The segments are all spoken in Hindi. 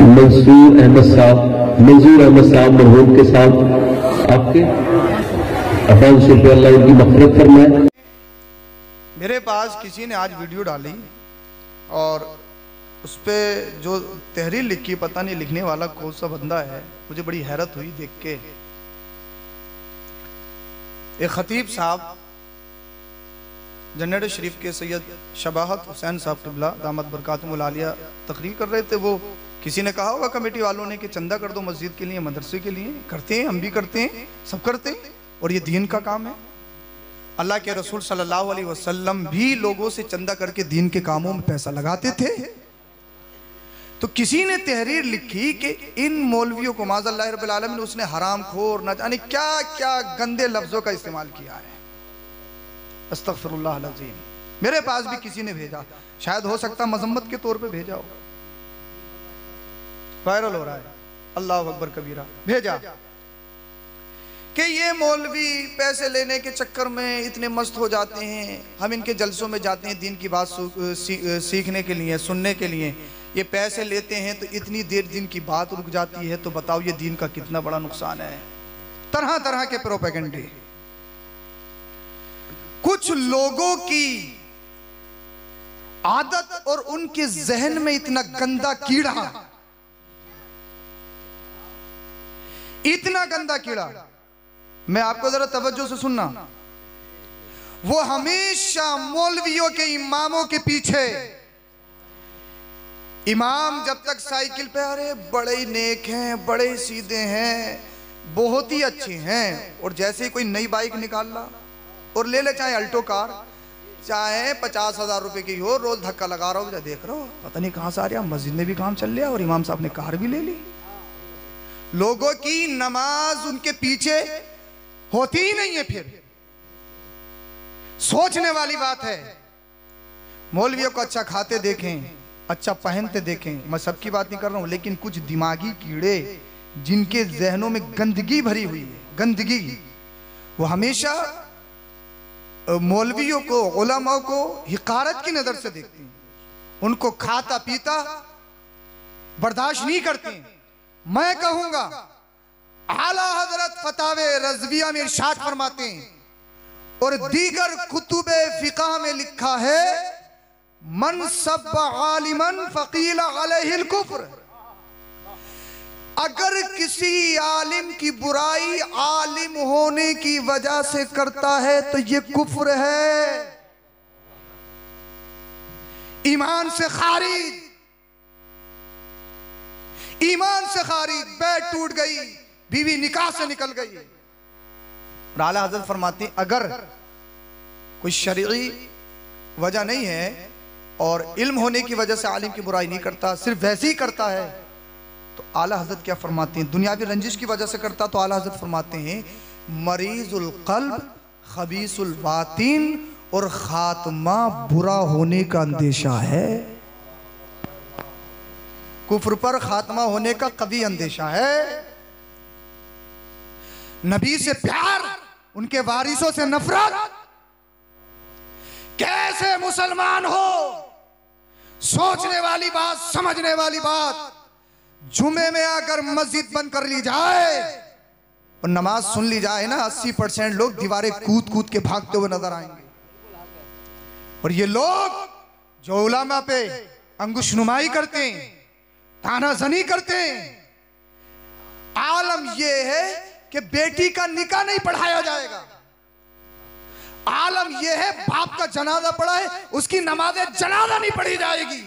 मंजूर अहमद साहब मरहूम के साथ आपके 500 रुपये, अल्लाह उनकी मग़फ़िरत फरमाए। मेरे पास किसी ने आज वीडियो डाली और उस पर जो तहरीर लिखी, पता नहीं लिखने वाला कौन सा बंदा है, मुझे बड़ी हैरत हुई देख के। एक खतीब साहब जन्नत शरीफ के सैयद शबाहत हुसैन साहब क़िबला दामत बरकातुहुल आलिया तकरीर कर रहे थे। वो किसी ने कहा होगा कमेटी वालों ने कि चंदा कर दो मस्जिद के लिए, मदरसे के लिए। करते हैं, हम भी करते हैं, सब करते हैं, और ये दीन का काम है। अल्लाह के रसूल सल्लल्लाहु अलैहि वसल्लम भी लोगों से चंदा करके दीन के कामों में पैसा लगाते थे। तो किसी ने तहरीर लिखी कि इन मौलवियों को माज़अल्लाह रब्बिल आलमीन उसने हराम खोर न जाने क्या क्या गंदे लफ्जों का इस्तेमाल किया है। अस्तग़फिरुल्लाह अज़ीम। मेरे पास भी किसी ने भेजा, शायद हो सकता मजम्मत के तौर पे भेजा हो, वायरल हो रहा है, अल्लाह अकबर कबीरा, भेजा कि ये मौलवी पैसे लेने के चक्कर में इतने मस्त हो जाते हैं, हम इनके जलसों में जाते हैं दीन की बात सीखने के लिए, सुनने के लिए, ये पैसे लेते हैं तो इतनी देर दिन की बात रुक जाती है। तो बताओ ये दीन का कितना बड़ा नुकसान है। तरह तरह के प्रोपेगेंडे। कुछ लोगों की आदत और उनके जहन में इतना गंदा कीड़ा, इतना गंदा कीड़ा, मैं आपको जरा तवज्जो से सुनना, वो हमेशा मौलवियों के इमामों के पीछे, इमाम जब तक साइकिल पे, अरे बड़े ही नेक हैं, बड़े ही सीधे हैं, बहुत ही अच्छे हैं, और जैसे ही कोई नई बाइक निकाल ला और ले ले, चाहे अल्टो कार, चाहे 50,000 रुपए की हो, रोज धक्का लगा रहा हो, देख रहा हो पता नहीं कहां से आ रहा, मस्जिद में भी काम चल रहा और इमाम साहब ने कार भी ले ली। लोगों की नमाज उनके पीछे होती ही नहीं है। फिर सोचने वाली बात है। मौलवियों को अच्छा खाते देखें, अच्छा पहनते देखें, मैं सबकी बात नहीं कर रहा हूं, लेकिन कुछ दिमागी कीड़े जिनके जहनों में गंदगी भरी हुई है, गंदगी, वो हमेशा मौलवियों को, उलमाओं को हिकारत की नजर से देखते हैं, उनको खाता पीता बर्दाश्त नहीं करते हैं। मैं कहूंगा आला हजरत फतावे रज़विया में इरशाद फरमाते हैं और दीगर कुतुबे फिक़ह में लिखा है, मन सब्बा आलिमन फ़क़ील अलैहिल कुफ्र। अगर किसी आलिम की बुराई आलिम होने की वजह से करता है तो ये कुफ्र है, ईमान से खारिज, ईमान से खारिज। बैठ टूट गई, बीवी निकाह से निकल गई। और आला हज़रत फरमाते हैं अगर कोई शरई वजह नहीं है और इल्म होने की वजह से आलिम की बुराई नहीं करता, सिर्फ वैसे ही करता है, तो आला हज़रत क्या फरमाते हैं, दुनियावी रंजिश की वजह से करता, तो आला हज़रत फरमाते हैं मरीजुल क़ल्ब खबीसुल बातिन, और खात्मा बुरा होने का अंदेशा है। कुफ्र पर खात्मा होने का कभी अंदेशा है। नबी से प्यार, उनके वारिसों से नफरत। कैसे मुसलमान हो, सोचने वाली बात, समझने वाली बात। जुमे में आकर मस्जिद बंद कर ली जाए और नमाज सुन ली जाए ना, 80% लोग दीवारें कूद कूद के भागते हुए नजर आएंगे। और ये लोग जो उलमा पे अंगुशनुमाई करते हैं, तानाजनी करते हैं, आलम ये है कि बेटी का निकाह नहीं पढ़ाया जाएगा। आलम यह है बाप का जनाजा पढ़ा है, उसकी नमाज़े जनाजा नहीं पढ़ी जाएगी।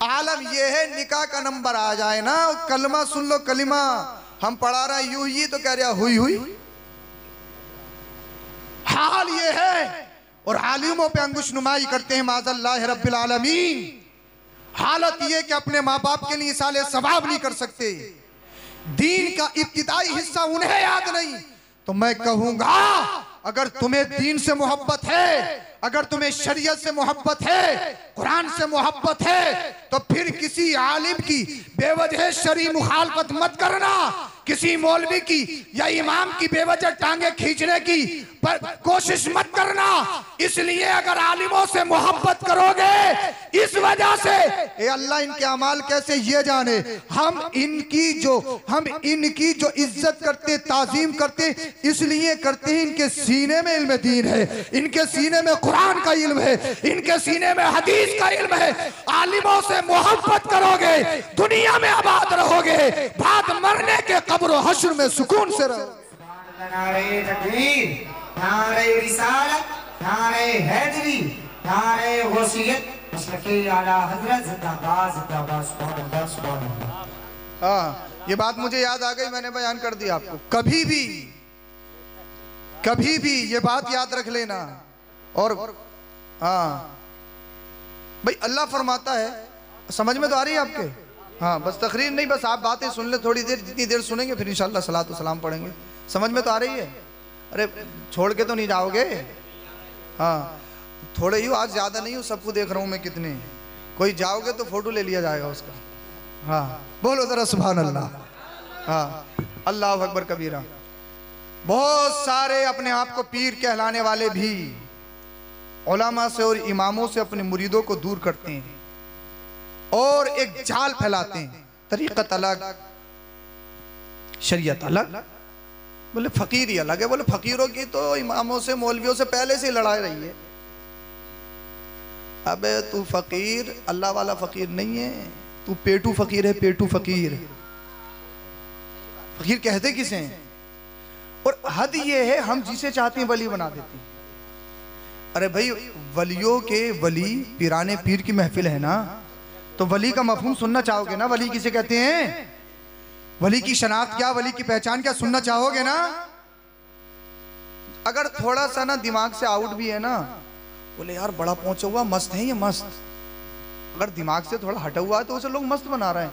आलम यह है निकाह का नंबर आ जाए ना, कलमा सुन लो, कलिमा हम पढ़ा रहे हैं यूं ही, तो कह रहा हुई हुई। हाल ये है। और आलिमों पे अंगुशनुमाई करते हैं माज़अल्लाह रब्बिल आलमीन। हालत ये कि अपने माँ बाप के लिए साले सवाब नहीं कर सकते, दीन का इब्तिदाई हिस्सा उन्हें याद नहीं। तो मैं कहूंगा अगर तुम्हें दीन से मोहब्बत है, अगर तुम्हें शरीयत से मोहब्बत है, कुरान से मोहब्बत है, तो फिर किसी आलिम की बेवजह शरई मुखालफत मत करना। किसी मौलवी की या इमाम की बेवजह टांगे खींचने की पर कोशिश मत करना। इसलिए अगर आलिमों से मोहब्बत करोगे, इस वजह से ए अल्लाह इनके अमाल कैसे ये जाने, हम इनकी जो इज्जत करते, ताजीम करते, इसलिए करते हैं इनके सीने में इल्म दीन है, इनके सीने में कुरान का इल्म है, इनके सीने में हदीस का इल्म है। आलिमों से मोहब्बत करोगे, दुनिया में आबाद रहोगे, बाद मरने के कब्र और हश्र में सुकून से रहो। नारे तकबीर, नारे रिसालत, नारे हैदरी, नारे वसीयत, मसलके आला हजरत जिंदाबाद जिंदाबाद, सुभान अल्लाह सुभान अल्लाह। हाँ, ये बात मुझे याद आ गई, मैंने बयान कर दिया आपको। कभी भी ये बात याद रख लेना। और हाँ भाई, अल्लाह फरमाता है, समझ में तो आ रही है आपके? हाँ, बस तकरीर नहीं, बस आप बातें सुन ले थोड़ी देर, जितनी देर सुनेंगे फिर इंशाअल्लाह सलात व सलाम पढ़ेंगे। समझ में तो आ रही है? अरे छोड़ के तो नहीं जाओगे? हाँ, थोड़े ही हो, आज ज़्यादा नहीं हो, सबको देख रहा हूँ मैं कितने। कोई जाओगे तो फोटो ले लिया जाएगा उसका। हाँ, बोलो जरा सुभान अल्लाह। हाँ, अल्लाह अकबर कबीरा। बहुत सारे अपने आप को पीर कहलाने वाले भी उलमा से और इमामों से अपने मुरीदों को दूर करते हैं और एक जाल फैलाते हैं, तरीक़त अलग, शरीयत अलग। बोले फकीर ही अलग है। बोले फकीरों की तो इमामों से, मौलवियों से पहले से लड़ाई रही है। अबे तू फकीर, अल्लाह वाला फकीर नहीं है, तू पेटू फकीर है, पेटू फकीर। फकीर कहते किसे हैं? और हद ये है, हम जिसे चाहते हैं वली बना देते हैं। अरे भाई, वलियों के वली, पीराने पीर की महफिल है ना, तो वली का मफहूम सुनना चाहोगे ना? वली किसे कहते हैं? वली की शनाख्त क्या, वली की पहचान क्या, सुनना चाहोगे ना? अगर थोड़ा सा ना दिमाग से आउट भी है ना, बोले यार बड़ा पहुंचा हुआ, मस्त है ये, मस्त। अगर दिमाग से थोड़ा हटा हुआ है तो उसे लोग मस्त बना रहे हैं।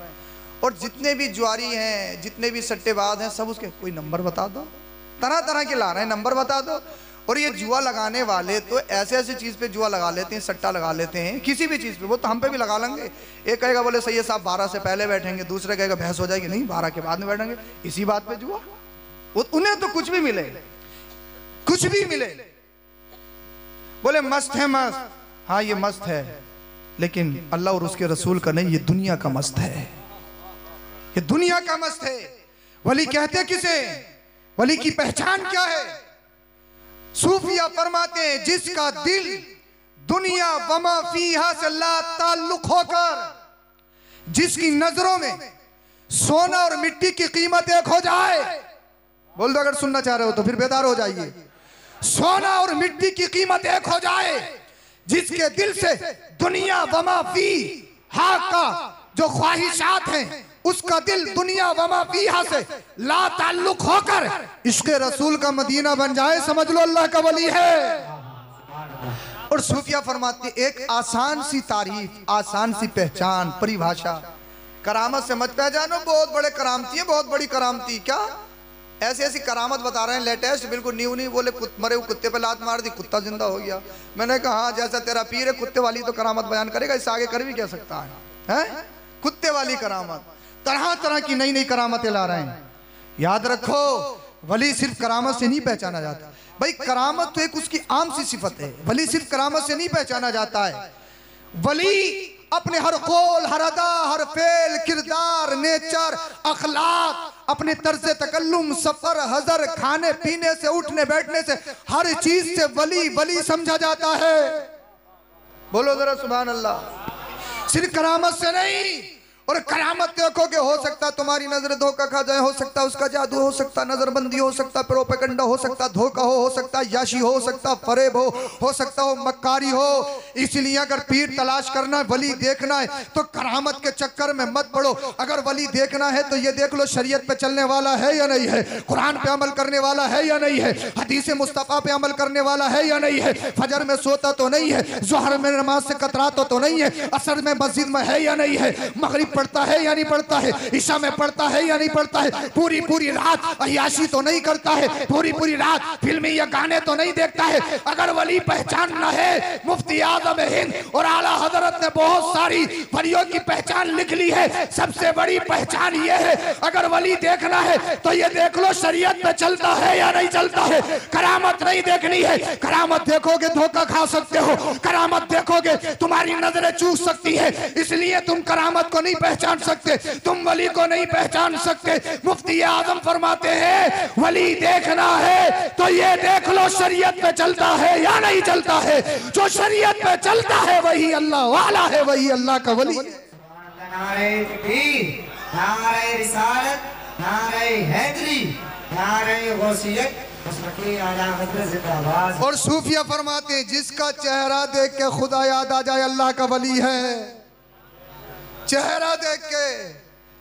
और जितने भी जुआरी हैं, जितने भी सट्टेबाज हैं, सब उसके कोई नंबर बता दो, तरह तरह के ला रहे हैं, नंबर बता दो। और ये जुआ लगाने वाले तो ऐसे ऐसी चीज़ पे जुआ लगा लेते हैं, सट्टा लगा लेते हैं, किसी भी चीज़ पे। वो तो हम पे भी लगा लेंगे। एक कहेगा बोले सैयद साहब 12 से पहले बैठेंगे, दूसरे कहेगा बहस हो जाएगी, नहीं 12 के बाद में बैठेंगे, इसी बात पे जुआ। उन्हें तो कुछ भी मिले, कुछ भी मिले। बोले मस्त है, मस्त। हाँ ये मस्त है, लेकिन अल्लाह और उसके रसूल का नहीं, ये दुनिया का मस्त है, ये दुनिया का मस्त है। वली कहते किसे? वली की पहचान क्या है? सूफिया फरमाते हैं, जिसका दिल दुनिया वमा फीहा से ला ताल्लुक होकर, जिसकी नजरों में सोना और मिट्टी की कीमत एक हो जाए। बोल दो अगर सुनना चाह रहे हो तो, फिर बेदार हो जाइए। सोना और मिट्टी की कीमत एक हो जाए, जिसके दिल से दुनिया वमा फीहा का जो ख्वाहिशात हैं, उसका दिल दुनिया वमा फीहा से ला ताल्लुक होकर इश्क़ रसूल का मदीना बन जाए, समझ लो अल्लाह का वली है। और सूफिया फरमाते एक आसान सी तारीफ, आसान सी पहचान, परिभाषा। करामत से मत पहचानो, बहुत बड़े करामती है, बहुत बड़ी करामती। क्या ऐसी ऐसी करामत बता रहे हैं, लेटेस्ट, बिल्कुल न्यू नहीं। बोले मरे हुए कुत्ते पे लात मार दी, कुत्ता जिंदा हो गया। मैंने कहा हाँ, जैसा तेरा पीर है, कुत्ते वाली तो करामत बयान करेगा, इससे आगे कर भी क्या सकता है? कुत्ते वाली करामत, तरह तरह की नई नई करामतें ला रहे हैं। याद रखो, वली सिर्फ करामत से नहीं पहचाना जाता भाई। करामत तो एक उसकी आम सी सिफत है, वली सिर्फ करामत से नहीं पहचाना जाता है। वली अपने हर कौल, हर अदा, हर फेल, किरदार, नेचर, अखलाक, अपने तर्ज तकल्लुम, सफर, हजर, खाने पीने से, उठने बैठने से, हर चीज से वली वली समझा जाता है। बोलो जरा सुभान अल्लाह। सिर्फ करामत से नहीं। और करामत देखोगे, हो सकता तुम्हारी नजर धोखा खा जाए, हो सकता उसका जादू, हो सकता नजरबंदी, हो सकता प्रोपेगेंडा, हो सकता धोखा हो सकता याशी हो सकता फरेब हो सकता हो मक्कारी हो। इसलिए अगर पीर तलाश करना है, वली देखना है, तो करामत के चक्कर में मत पड़ो। अगर वली देखना है तो ये देख लो शरीयत पे चलने वाला है या नहीं है, कुरान पे अमल करने वाला है या नहीं है, हदीस मुस्तफा पे अमल करने वाला है या नहीं है, फजर में सोता तो नहीं है, जोहर में नमाज से कतराता तो नहीं है, असर में मस्जिद में है या नहीं है, मगरिब पढ़ता है या नहीं पढ़ता है, ईशा में पढ़ता है या नहीं पढ़ता है, पूरी पूरी रात अय्याशी तो नहीं करता है, पूरी पूरी रात फिल्मी या गाने तो नहीं देखता है। अगर वली पहचानना है, मुफ्ती आज़म हिंद और आला हजरत ने बहुत सारी वलियों की पहचान लिख ली है। सबसे बड़ी पहचान ये है, अगर वली देखना है तो ये देख लो शरीयत पे चलता है या नहीं चलता है। करामत नहीं देखनी है, करामत देखोगे धोखा खा सकते हो, करामत देखोगे तुम्हारी नजरें चूक सकती है, इसलिए तुम करामत को नहीं पहचान सकते, तुम वली को नहीं पहचान सकते। मुफ्ती आजम फरमाते हैं वली देखना है तो ये देख लो शरीयत पे चलता है या नहीं चलता है। जो शरीयत पे चलता है वही अल्लाह वाला है, वही अल्लाह का वली है। नारे तकबीर, नारे रिसालत, नारे हैदरी, नारे गौसियत, और सूफिया फरमाते हैं जिसका चेहरा देख के खुदा याद आ जाए अल्लाह का वली है। चेहरा देख के,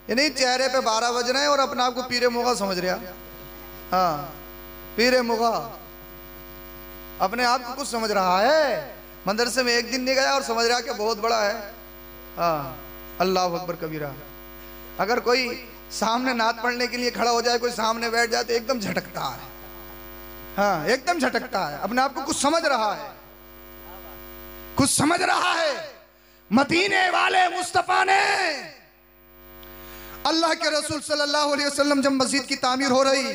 ये नहीं चेहरे पे 12 बज रहे हैं और अपने आप को पीरे मुगा समझ रहा। हाँ, पीरे मुगा अपने आप को कुछ समझ रहा है। मदरसे में एक दिन नहीं गया और समझ रहा कि बहुत बड़ा है। हाँ, अल्लाह अकबर कबीरा। अगर कोई सामने नात पढ़ने के लिए खड़ा हो जाए, कोई सामने बैठ जाए तो एकदम झटकता है। हाँ, एकदम झटकता है, अपने आप को कुछ समझ रहा है, कुछ समझ रहा है। मदीने वाले मुस्तफा ने, अल्लाह के रसूल सल्लल्लाहु अलैहि वसल्लम जब मस्जिद की तामीर हो रही,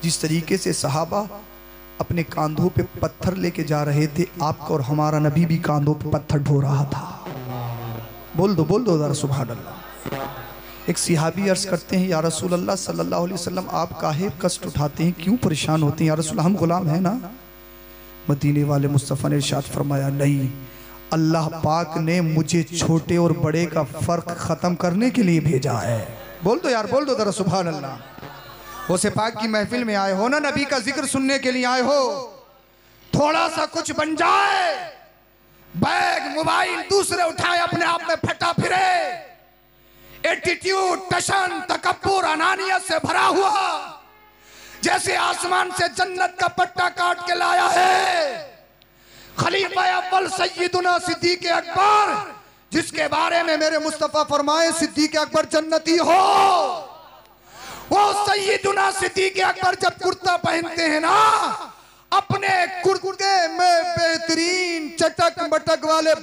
जिस तरीके से सहाबा अपने कांधों पे पत्थर लेके जा रहे थे, आपका और हमारा नबी भी कांधों पे पत्थर ढो रहा था। बोल दो जरा सुभान अल्लाह। एक सिहाबी अर्ज करते हैं या रसूल अल्लाह सल्लल्लाहु अलैहि वसल्लम आप काहे कष्ट उठाते हैं, क्यों परेशान होते हैं या रसूल, हम गुलाम हैं ना। मदीने वाले मुस्तफ़ा ने इरशाद फरमाया नहीं, अल्लाह पाक ने मुझे छोटे और बड़े का फर्क खत्म करने के लिए भेजा है। बोल दो यार, बोल दो जरा सुभान अल्लाह। वो से पाक की महफिल में आए हो ना, नबी का जिक्र सुनने के लिए आए हो, थोड़ा सा कुछ बन जाए, बैग मोबाइल दूसरे उठाए अपने आप में फटा फिरे, एटीट्यूड, टशन, तकब्बुर, अनानियत से भरा हुआ, जैसे आसमान से जन्नत का पट्टा काट के लाया है। खलीफा अव्वल सय्यदुना सिद्दीक़ अकबर, जिसके बारे में मेरे मुस्तफा फरमाए सिद्दीक़ अकबर जन्नती हो, वो सय्यदुना सिद्दीक़ अकबर जब कुर्ता पहनते हैं ना, अपने कुर्ते में बेहतरीन चटक मटक वाले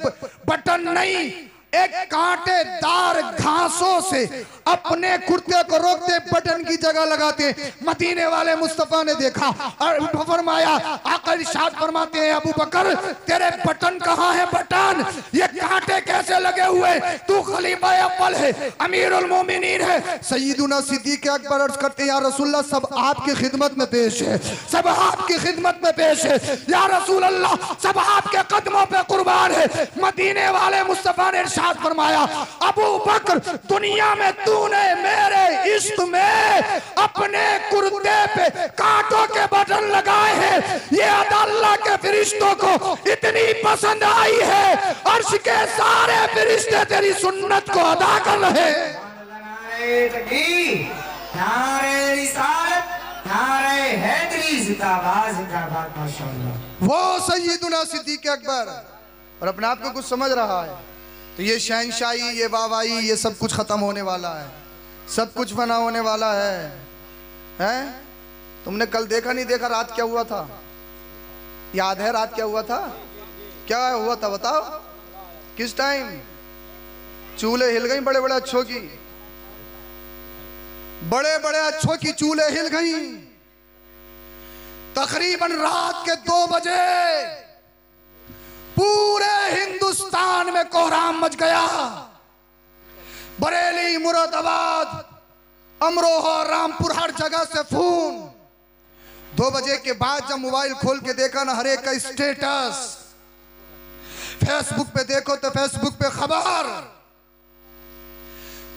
बटन नहीं, एक कांटेदार घासों से अपने कुर्ते को रोकते बटन की जगह लगाते। मदीने वाले मुस्तफा ने देखा और फरमाया, आका इरशाद फरमाते हैं अबू बकर तेरे बटन कहाँ है, बटन ये कांटे कैसे लगे हुए, तू खलीफा अव्वल है, अमीरुल मोमिनीन है। सय्यदुना सिद्दीक़ अकबर अर्ज करते हैं या रसूलल्लाह सब आपकी खिदमत में पेश है, सब आपकी खिदमत में पेश है या रसूल अल्लाह, सब आपके कदमों पे कुर्बान है। मदीने वाले मुस्तफा ने फरमाया अबू बकर दुनिया में तूने मेरे इश्क में अपने कुर्ते पे कांटों के बटन लगाए हैं, ये अल्लाह के फरिश्तों को इतनी पसंद आई है, अर्श के सारे फरिश्ते तेरी सुन्नत को अदा कर रहे हैं। नारे तकबीर, नारे रिसालत, नारे हैदरी, जिंदाबाद जिंदाबाद माशाअल्लाह। वो सय्यदुना सिद्दीक़ अकबर और अपने आप को कुछ समझ रहा है, तो ये शहनशाही, ये बाबाई, ये सब कुछ खत्म होने वाला है, सब कुछ फना होने वाला है। हैं? तुमने कल देखा नहीं देखा, रात क्या हुआ था, याद है रात क्या हुआ था, क्या हुआ था बताओ, किस टाइम चूल्हे हिल गई, बड़े बड़े अच्छों की, बड़े बड़े अच्छों की चूल्हे हिल गई। तकरीबन रात के 2 बजे पूरे हिंदुस्तान में कोहराम मच गया। बरेली, मुरादाबाद, अमरोहा, रामपुर, हर जगह से फोन। 2 बजे के बाद जब मोबाइल खोल के देखा ना, हर एक का स्टेटस, फेसबुक पे देखो तो फेसबुक पे खबर,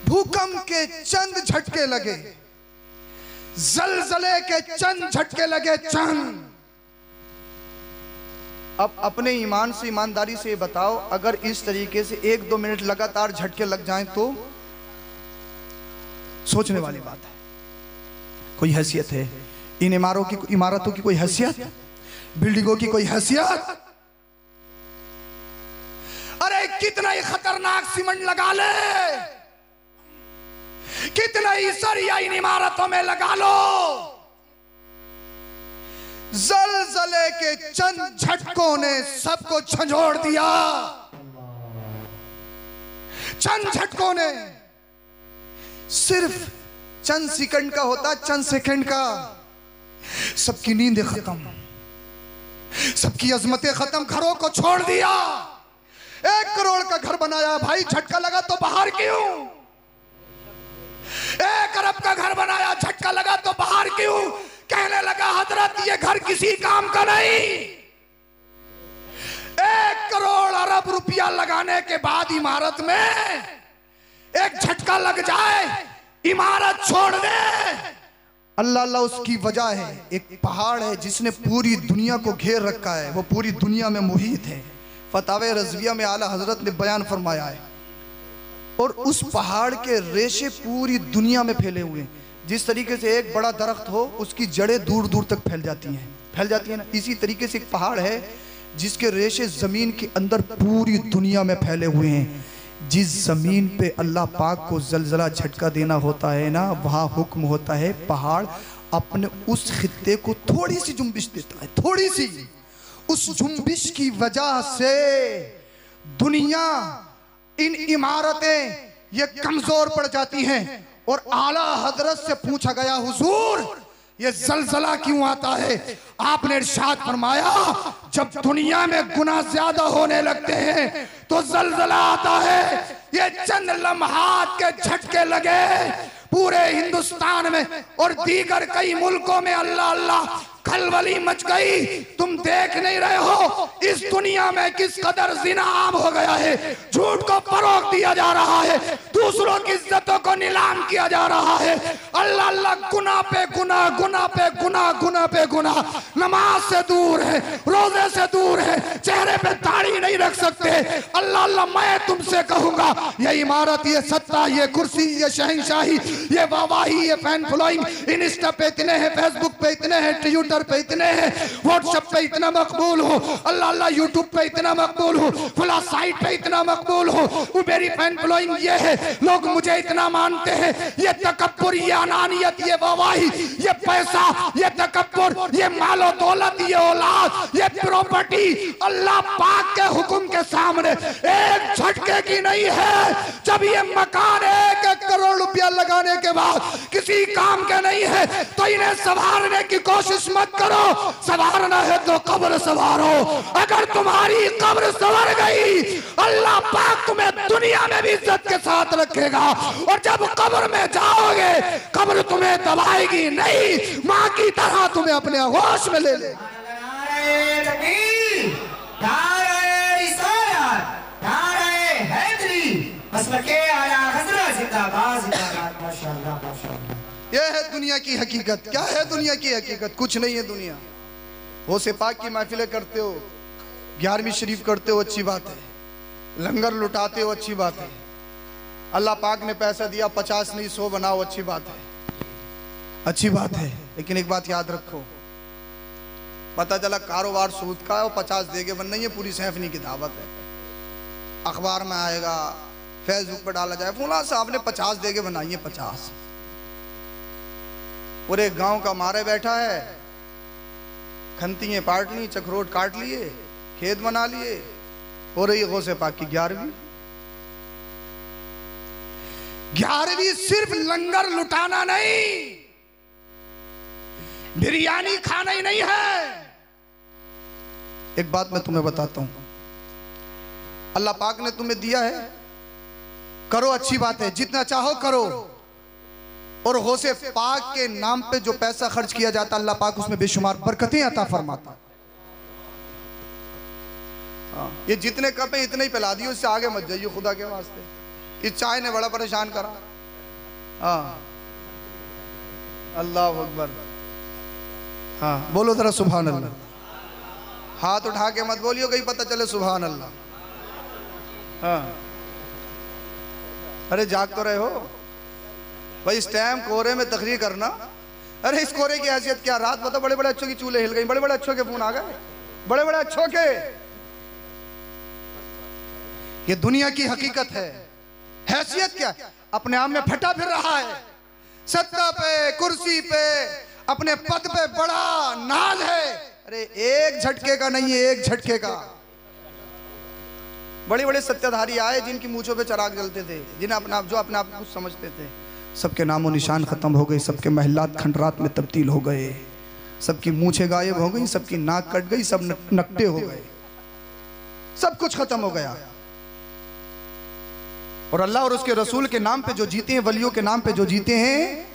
भूकंप के चंद झटके लगे, जलजले के चंद झटके लगे, चंद। अब अपने ईमान से, ईमानदारी से बताओ, अगर इस तरीके से 1-2 मिनट लगातार झटके लग जाएं तो सोचने वाली बात है। कोई हैसियत है इन इमारतों की कोई हैसियत, बिल्डिंगों की कोई हैसियत? अरे कितना ही खतरनाक सीमेंट लगा ले, कितना ही सरिया इन इमारतों में लगा लो, ज़लज़ले के चंद झटकों ने सबको झंझोड़ दिया। चंद झटकों ने, सिर्फ चंद सेकंड का होता, चंद सेकंड का, सबकी नींदें खत्म, सबकी अजमतें खत्म, घरों को छोड़ दिया। 1 करोड़ का घर बनाया भाई, झटका लगा तो बाहर क्यों? 1 अरब का घर बनाया, झटका लगा तो बाहर क्यों? कहने लगा हजरत ये घर किसी काम का नहीं। 1 करोड़ अरब रुपया लगाने के बाद इमारत में एक झटका लग जाए, इमारत छोड़ दे, अल्लाह अल्लाह उसकी वजह है। एक पहाड़ है जिसने पूरी दुनिया को घेर रखा है, वो पूरी दुनिया में मुहीत है। फतावे रज़विया में आला हजरत ने बयान फरमाया है। और उस पहाड़ के रेशे पूरी दुनिया में फैले हुए हैं। जिस तरीके से एक बड़ा दरख्त हो उसकी जड़ें दूर दूर तक फैल जाती हैं ना, इसी तरीके से एक पहाड़ है जिसके रेशे जमीन के अंदर पूरी दुनिया में फैले हुए हैं। जिस जमीन पे अल्लाह पाक को जलजला झटका देना होता है ना, वहाँ हुक्म होता है पहाड़ अपने उस खित्ते को थोड़ी सी जुम्बिश देता है, थोड़ी सी। उस जुम्बिश की वजह से दुनिया, इन इमारतें ये कमजोर पड़ जाती हैं। और आला हजरत से पूछा गया हुजूर ये जलजला क्यों आता है? आपने इरशाद फरमाया जब दुनिया में गुनाह ज्यादा होने लगते हैं तो जलजला आता है। ये चंद लम्हात के झटके लगे पूरे हिंदुस्तान में और दीगर कई मुल्कों में, अल्लाह अल्लाह खलबली मच गई। तुम देख नहीं रहे हो इस दुनिया में किस कदर जिना आम हो गया है, झूठ को फरोग दिया जा रहा है, दूसरों की इज्जतों को नीलाम किया जा रहा है। अल्लाह अल्लाह गुनाह पे गुनाह, गुनाह पे गुनाह, गुनाह पे गुनाह। नमाज से दूर है, रोजे से दूर है, चेहरे पे दाढ़ी नहीं रख सकते। अल्लाह अल्लाह मैं तुमसे कहूंगा ये इमारत, ये सत्ता, ये कुर्सी, ये शहंशाही, ये वाहवाही, ये फैन फॉलोइंग इंस्टा पे इतने हैं, फेसबुक पे इतने हैं, ट्विटर पे इतने हैं, व्हाट्सएप पे इतना मकबूल हो, अल्लाह अल्लाह यूट्यूब पे इतना मकबूल हो, फला साइट पे इतना मकबूल हो, वो मेरी फैन फॉलोइंग ये है, लोग मुझे इतना मानते हैं। ये तकब्बुर, ये अनानियत, ये वाहवाही, ये पैसा, ये तकब्बुर, ये मालो दौलत, ये औलाद, ये प्रॉपर्टी अल्लाह पाक के हुक्म के सामने एक झटके की नहीं है। जब ये मकान 1 करोड़ रुपया लगाने के बाद किसी काम के नहीं है तो इन्हें संवारने की कोशिश मत करो। संवारना है तो कब्र संवारो। अगर तुम्हारी कब्र संवर गई अल्लाह पाक तुम्हें दुनिया में भी इज्जत के साथ रखेगा और जब कब्र में जाओगे कब्र तुम्हें दबाएगी नहीं, माँ की तरह तुम्हें अपने होश में ले ले। यह है दुनिया की हकीकत। क्या है दुनिया की हकीकत? कुछ नहीं है दुनिया। हो से पाक की महफिलें करते हो, 11वीं शरीफ करते हो, अच्छी बात है, लंगर लुटाते हो, अच्छी बात है, अल्लाह पाक ने पैसा दिया 50 नहीं 100 बनाओ, अच्छी बात है, अच्छी बात है। लेकिन एक बात याद रखो, पता चला कारोबार सूद का है और 50 देगे बन नहीं है, पूरी सैफनी की दावत है, अखबार में आएगा, फेसबुक पर डाला जाए, फुला साहब ने 50 देगे बनाई है, 50। पूरे गांव का मारे बैठा है, खंतियां पाट ली, चखरोट काट लिए, खेत बना लिए, हो रही गौसे पाक की 11वीं सिर्फ लंगर लुटाना नहीं, बिरयानी खाना ही नहीं है। एक बात मैं तुम्हें बताता हूं, अल्लाह पाक ने तुम्हें दिया है, करो, अच्छी बात है, जितना चाहो करो। और गौसे पाक के नाम पे जो पैसा खर्च किया जाता अल्लाह पाक उसमें बेशुमार बरकतें अता फरमाता। ये जितने कप है इतने ही पिला दियो, इससे आगे मत जाइए खुदा के वास्ते। इस चाय ने बड़ा परेशान करा। हाँ, अल्लाह अकबर। हाँ, बोलो जरा सुभान अल्लाह। हाथ उठा के मत बोलियो, कहीं पता चले सुभान अल्लाह। हाँ, अरे जाग तो रहे हो भाई, इस टाइम कोहरे में तकरीर करना। अरे इस कोहरे की हैसियत क्या, रात बता बड़े बड़े अच्छों की चूल्हे हिल गई, बड़े बड़े अच्छों के फोन आ गए, बड़े बड़े अच्छों के। ये दुनिया की हकीकत है। हैसियत क्या है? अपने आप में फटा फिर रहा है, सत्ता पे, कुर्सी पे, अपने पद पे बड़ा नाज है। अरे एक झटके का नहीं है, एक झटके का। बड़े बड़े सत्ताधारी आए जिनकी मूंछों पे चिराग जलते थे, जिन्हें अपना जो अपने आप कुछ समझते थे, सबके नामो निशान खत्म हो गए, सबके महलात खंडरात में तब्दील हो गए, सबकी मूंछें गायब हो गई, सबकी नाक कट गई, सब नकटे हो गए, सब कुछ खत्म हो गया। और अल्लाह और उसके रसूल के नाम पे जो जीते हैं, वलियों के नाम पे जो जीते हैं,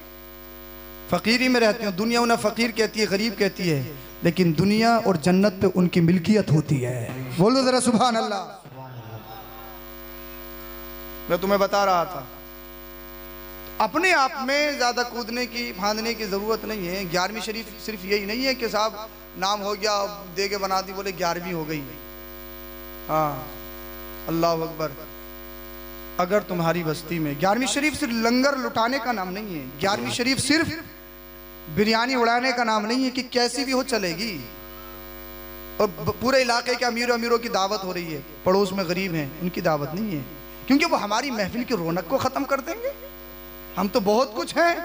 फकीरी में रहते हैं। दुनिया उन्हें फकीर कहती है, गरीब कहती है, लेकिन दुनिया और जन्नत पे उनकी मिल्कियत होती है। बोलो जरा सुभान अल्लाह। मैं तुम्हें बता रहा था, अपने आप में ज्यादा कूदने की फांदने की जरूरत नहीं है। 11वीं शरीफ सिर्फ यही नहीं है कि साहब नाम हो गया, दे के बना दी, बोले 11वीं हो गई। हाँ, अल्लाह अकबर। अगर तुम्हारी बस्ती में 11वीं शरीफ सिर्फ लंगर लुटाने का नाम नहीं है, 11वीं शरीफ सिर्फ बिरयानी उड़ाने का नाम नहीं है कि कैसी भी हो चलेगी, और पूरे इलाके के अमीरों की दावत हो रही है, पड़ोस में गरीब हैं उनकी दावत नहीं है, क्योंकि वो हमारी महफिल की रौनक को खत्म कर देंगे। हम तो बहुत कुछ हैं।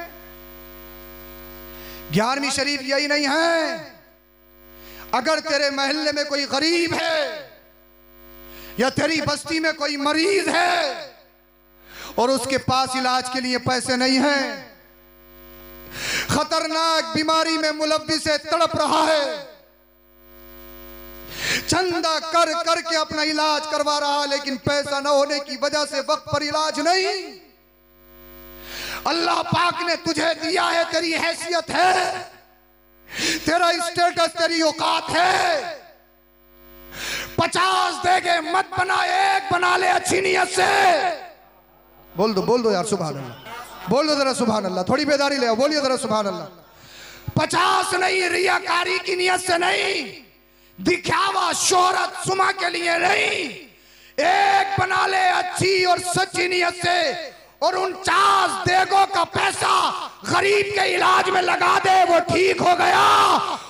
11वीं शरीफ यही नहीं है, अगर तेरे मोहल्ले में कोई गरीब है या तेरी बस्ती में कोई मरीज है और उसके पास इलाज के लिए पैसे नहीं हैं, खतरनाक बीमारी में मुलव्विस से तड़प रहा है, चंदा कर कर के अपना इलाज करवा रहा है, लेकिन पैसा न होने की वजह से वक्त पर इलाज नहीं। अल्लाह पाक ने तुझे दिया है, तेरी हैसियत है, तेरा स्टेटस, तेरी औकात है। 50 देगे मत बना, एक बना ले अच्छी नियत से। बोल दो यार सुभान अल्लाह, बोल दो जरा सुभान अल्लाह, थोड़ी बेदारी ले आओ, बोलिए जरा सुभान अल्लाह। 50 नहीं, रियाकारी की नियत से नहीं, दिखावा शोहरत सुमा के लिए नहीं, एक बना ले अच्छी और सच्ची नियत से, और 49 देगों का पैसा गरीब के इलाज में लगा दे, वो ठीक हो गया,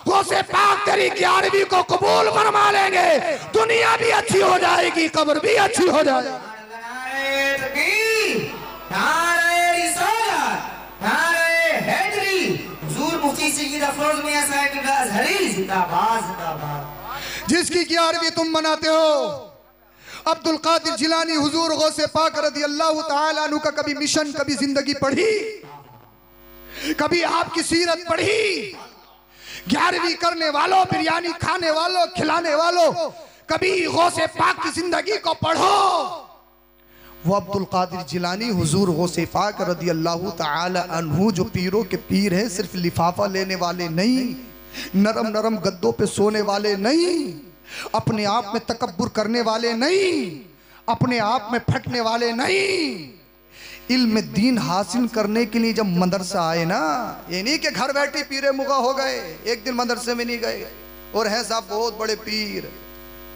वो से पाक तेरी 11वीं को कबूल फरमा लेंगे, दुनिया भी अच्छी हो जाएगी, कब्र भी अच्छी हो जाएगी। जिसकी 11वीं तुम मनाते हो, अब्दुल कादिर जिलानी हुजूर गौसे पाक रदी अल्लाह ताला अन्हु का कभी मिशन, कभी जिंदगी पढ़ी, कभी आपकी सीरत पढ़ी? 11वीं करने वालों, बिरयानी खाने वालों, खिलाने वालों, कभी गौसे पाक की जिंदगी को पढ़ो। वो अब्दुल कादिर जिलानी हुजूर गौसे पाक रदी अल्लाह ताला अन्हु जो पीरों के पीर हैं, सिर्फ लिफाफा लेने वाले नहीं, नरम नरम गद्दों पे सोने वाले नहीं, अपने आप में तकब्बुर करने वाले नहीं, अपने आप में फटने वाले नहीं, इल्म दीन हासिल करने के लिए जब मदरसा आए ना, ये नहीं कि घर बैठे पीरे मुगा हो गए, एक दिन मदरसे में नहीं गए और हैं साहब बहुत बड़े पीर,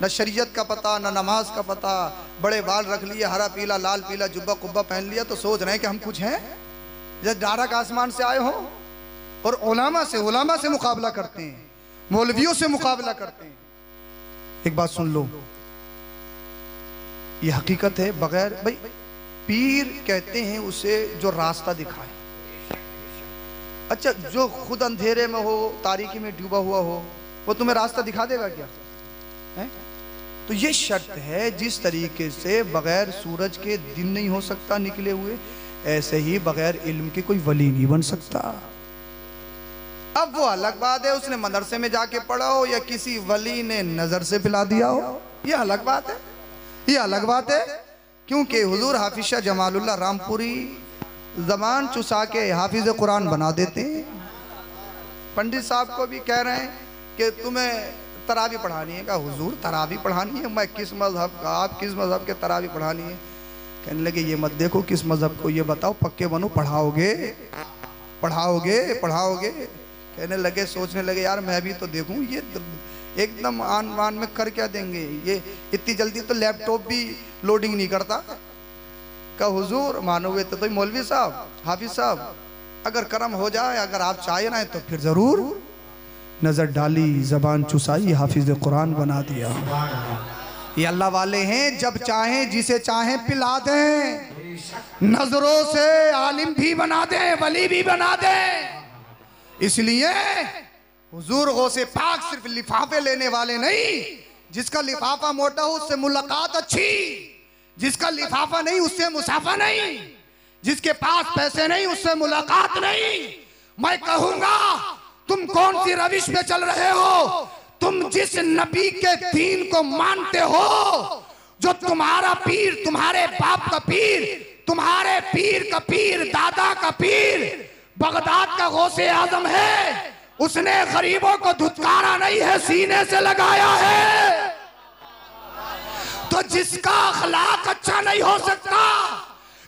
न शरीयत का पता, न नमाज का पता, बड़े बाल रख लिए, हरा पीला लाल पीला जुब्बा कुब्बा पहन लिया, तो सोच रहे हैं कि हम कुछ हैं, जब डायरेक्ट आसमान से आए हो। और उलामा से मुकाबला करते हैं, मौलवियों से मुकाबला करते हैं। एक बात सुन लो, ये हकीकत है, बगैर भाई पीर कहते हैं उसे जो रास्ता दिखाए। अच्छा, जो खुद अंधेरे में हो, तारीकी में डूबा हुआ हो, वो तुम्हें रास्ता दिखा देगा क्या है? तो ये शर्त है, जिस तरीके से बगैर सूरज के दिन नहीं हो सकता निकले हुए, ऐसे ही बगैर इल्म के कोई वली नहीं बन सकता। अब वो अलग बात है उसने मदरसे में जाके पढ़ा हो या किसी वली ने नजर से पिला दिया हो, ये अलग बात है, ये अलग बात है। क्योंकि हुजूर हाफिज शाह जमालुल्लाह रामपुरी जबान चुसा के हाफिज कुरान बना देते हैं। पंडित साहब को भी कह रहे हैं कि तुम्हें तरावी पढ़ानी है, का हुजूर तरावी पढ़ानी है, मैं किस मजहब का, आप किस मजहब के तरावी पढ़ानी है? कहने लगे ये मत देखो किस मजहब को, ये बताओ पक्के बनो, पढ़ाओगे पढ़ाओगे पढ़ाओगे? कहने लगे, सोचने लगे यार मैं भी तो देखूं, ये एकदम आन बान में कर क्या देंगे, ये इतनी जल्दी तो लैपटॉप भी लोडिंग नहीं करता। का हुजूर मानोगे तो मौलवी साहब, हाफिज साहब, अगर करम हो जाए, अगर आप चाहे ना तो फिर जरूर। नजर डाली, जबान चुसाई, हाफिज कुरान बना दिया। ये अल्लाह वाले हैं, जब चाहें जिसे चाहें पिला दें, नजरों से आलिम भी बना दें, वली भी बना दें। इसलिए हुजूर गौसे पाक सिर्फ लिफाफे लेने वाले नहीं, जिसका लिफाफा मोटा हो उससे मुलाकात अच्छी, जिसका लिफाफा नहीं उससे मुसाफा नहीं, जिसके पास पैसे नहीं उससे मुलाकात नहीं। मैं कहूंगा तुम कौन सी रविश में चल रहे हो? तुम जिस नबी के दीन को मानते हो, जो तुम्हारा पीर, तुम्हारे बाप का पीर, तुम्हारे पीर का पीर, दादा का पीर बगदाद का गौसे आजम है, उसने गरीबों को धुतकारा नहीं है, सीने से लगाया है। तो जिसका अखलाक अच्छा नहीं हो सकता,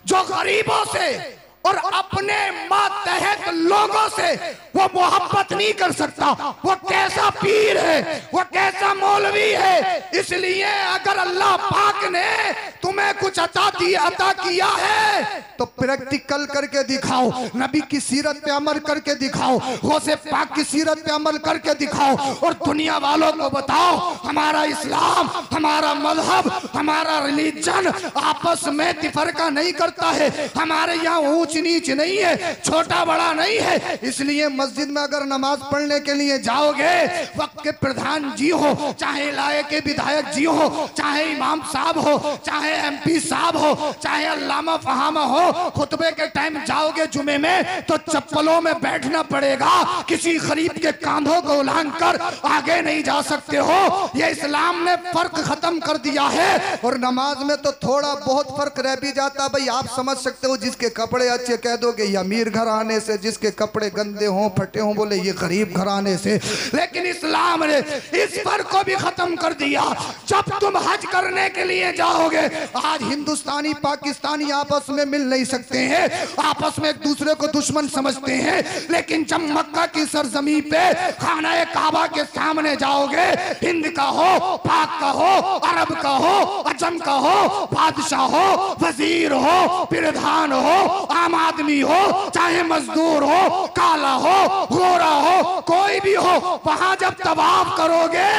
जो गरीबों से और अपने मातहत लोगों से वो मोहब्बत नहीं कर सकता, वो कैसा पीर है, वो कैसा मौलवी है। इसलिए अगर अल्लाह पाक ने तुम्हें कुछ अता किया है तो प्रैक्टिकल करके दिखाओ, नबी की सीरत पे अमल करके दिखाओ, गौसे पाक की सीरत पे अमल करके दिखाओ, और दुनिया वालों को बताओ हमारा इस्लाम, हमारा मजहब, हमारा रिलीजन आपस में तिफरका नहीं करता है, हमारे यहाँ ऊंच नीच नहीं है, छोटा बड़ा नहीं है। इसलिए मस्जिद में अगर नमाज पढ़ने के लिए जाओगे, वक्त के प्रधान जी हो, चाहे इलाके के विधायक जी हो, चाहे इमाम साहब हो, चाहे एमपी साहब हो, चाहे अल्लामा फहामा हो, खुतबे के टाइम जाओगे जुमे में तो चप्पलों में बैठना पड़ेगा, किसी गरीब के कांधों को उलांग कर आगे नहीं जा सकते हो। ये इस्लाम ने फर्क खत्म कर दिया है। और नमाज में तो थोड़ा बहुत फर्क रह भी जाता, भाई आप समझ सकते हो, जिसके कपड़े अच्छे कह दोगे ये अमीर घराने से, जिसके कपड़े गंदे हों फटे हों बोले ये गरीब घराने से। लेकिन इस्लाम ने इस फर्क को भी खत्म कर दिया। जब तुम हज करने के लिए जाओगे, आज हिंदुस्तानी पाकिस्तानी आपस में मिल नहीं सकते हैं, आपस में एक दूसरे को दुश्मन समझते हैं, लेकिन जब मक्का की सरजमी पे खाना काबा के सामने जाओगे, हिंद का हो, पाक का हो, अरब का हो, अजम का हो, बादशाह हो, वजीर हो, प्रधान हो, आम आदमी हो, चाहे मजदूर हो, काला हो, गोरा हो, कोई भी हो, वहां जब तवाफ करोगे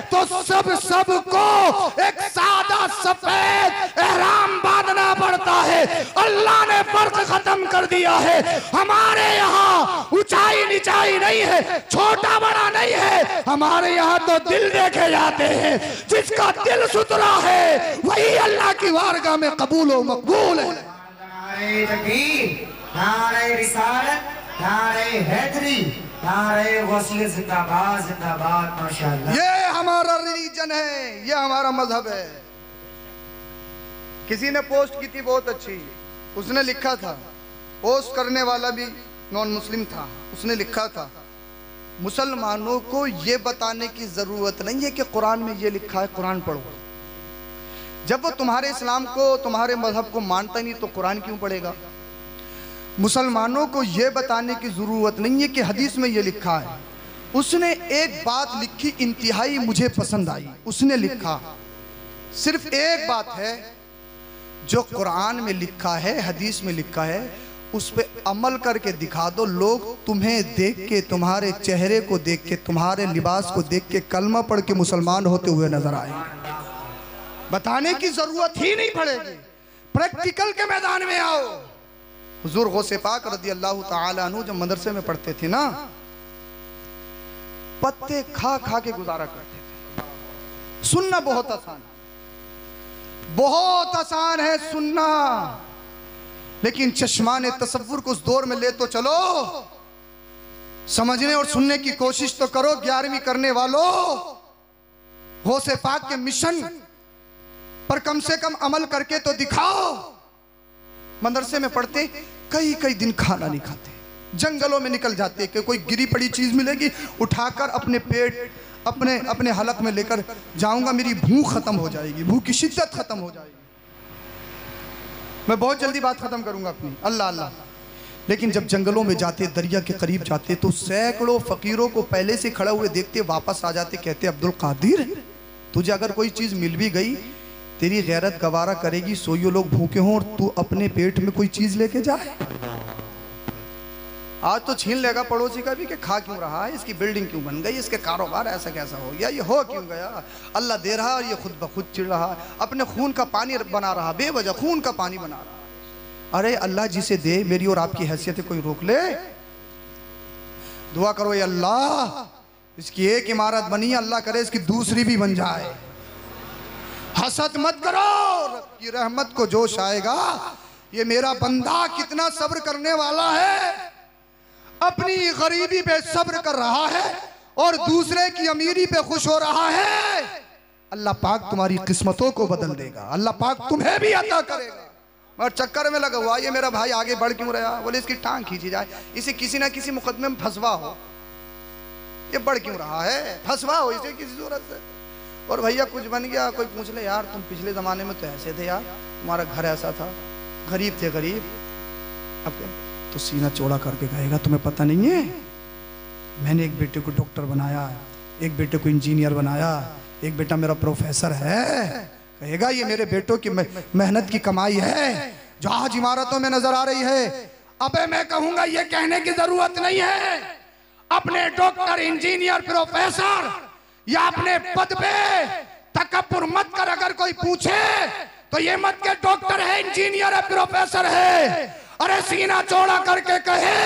तो सबको एक सादा सफेद एहराम बांधना पड़ता है। अल्लाह ने फर्क खत्म कर दिया है। हमारे यहाँ ऊंचाई नीचाई नहीं है, छोटा बड़ा नहीं है, हमारे यहाँ तो दिल देखे जाते हैं। जिसका दिल सुथरा है वही अल्लाह की वारगाह में कबूल व मकबूल है। नारे तकबीर, नारे रिसालत, नारे हैदरी, नारे वसीयत, जिंदाबाद जिंदाबाद माशाअल्लाह। ये हमारा रिलीजन है, ये हमारा मजहब है। किसी ने पोस्ट की थी बहुत अच्छी, उसने लिखा था, पोस्ट करने वाला भी नॉन मुस्लिम था, उसने लिखा था मुसलमानों को ये बताने की जरूरत नहीं है कि कुरान में ये लिखा है, कुरान पढ़ो। जब वो तुम्हारे इस्लाम को, तुम्हारे मजहब को मानता नहीं तो कुरान क्यों पढ़ेगा? मुसलमानों को यह बताने की जरूरत नहीं है कि हदीस में यह लिखा है। उसने एक बात लिखी, इंतहाई मुझे पसंद आई। उसने लिखा सिर्फ एक बात है, जो कुरान में लिखा है, हदीस में लिखा है, उस पे अमल करके दिखा दो। लोग तुम्हें देख के, तुम्हारे चेहरे को देख के, तुम्हारे लिबास को देख के कलमा पढ़ के मुसलमान होते हुए नजर आए। बताने की जरूरत ही नहीं पड़ेगी, प्रैक्टिकल के मैदान में आओ। हुजूर गौसे पाक रज़ी अल्लाह ताला अन्हु जब मदरसे में पढ़ते थे ना, पत्ते खा खा के गुजारा करते थे। सुनना बहुत आसान, बहुत आसान है सुनना, लेकिन चश्माने तसव्वुर को उस दौर में ले तो चलो, समझने और सुनने की कोशिश तो करो। 11वीं करने वालों, गौसे पाक के मिशन पर कम से कम अमल करके तो दिखाओ। मदरसे में पढ़ते कई कई दिन खाना नहीं खाते, जंगलों में निकल जाते कि कोई गिरी पड़ी चीज मिलेगी उठाकर अपने पेट, अपने अपने हलक में लेकर जाऊंगा, मेरी भूख खत्म हो जाएगी, भूख की शिद्दत खत्म हो जाएगी। मैं बहुत जल्दी बात खत्म करूंगा अपनी, अल्लाह अल्लाह। लेकिन जब जंगलों में जाते, दरिया के करीब जाते, तो सैकड़ों फकीरों को पहले से खड़ा हुए देखते, वापस आ जाते, कहते अब्दुल कादिर, तुझे अगर कोई चीज मिल भी गई, तेरी गैरत गवारा करेगी, सोइयो लोग भूखे हों और तू अपने पेट में कोई चीज लेके जाए। आज तो छीन लेगा पड़ोसी का भी कि खा क्यों रहा है, इसकी बिल्डिंग क्यों बन गई, इसके कारोबार ऐसा कैसा हो गया, ये हो क्यों गया। अल्लाह दे रहा और ये खुद ब खुद चिढ़ रहा, अपने खून का पानी बना रहा, बेवजह खून का पानी बना रहा। अरे अल्लाह जिसे दे, मेरी और आपकी हैसियत कोई रोक ले। दुआ करो, ये अल्लाह इसकी एक इमारत बनी, अल्लाह करे इसकी दूसरी भी बन जाए। हसद मत करो, रब की रहमत को जोश आएगा। ये मेरा बंदा कितना सब्र करने वाला है, अपनी गरीबी पे सब्र कर रहा है और दूसरे की अमीरी पे खुश हो रहा है। अल्लाह पाक तुम्हारी किस्मतों को बदल देगा, अल्लाह पाक तुम्हें भी अता करेगा। और चक्कर में लगा हुआ ये मेरा भाई आगे बढ़ क्यों रहा, बोले इसकी टांग खींची जाए, इसे किसी ना किसी मुकदमे में फंसवा हो, ये बढ़ क्यों रहा है, फंसवा हो इसे किसी सूरत से। और भैया कुछ बन गया, कोई पूछ ले यार तुम पिछले ज़माने में तो ऐसे थे यार, तुम्हारा घर ऐसा था, गरीब थे गरीब, अब तो सीना चौड़ा करके कहेगा तुम्हें पता नहीं है, मैंने एक बेटे को डॉक्टर बनाया, एक बेटे को इंजीनियर बनाया, एक बेटा मेरा प्रोफेसर है। कहेगा ये मेरे बेटों की मेहनत की कमाई है जो आज इमारतों में नजर आ रही है। अबे मैं कहूंगा ये कहने की जरूरत नहीं है, अपने डॉक्टर इंजीनियर प्रोफेसर या अपने पद पे तकब्बुर मत कर। अगर कोई पूछे तो ये मत के डॉक्टर है, इंजीनियर है, प्रोफेसर है। अरे सीना चौड़ा करके कहे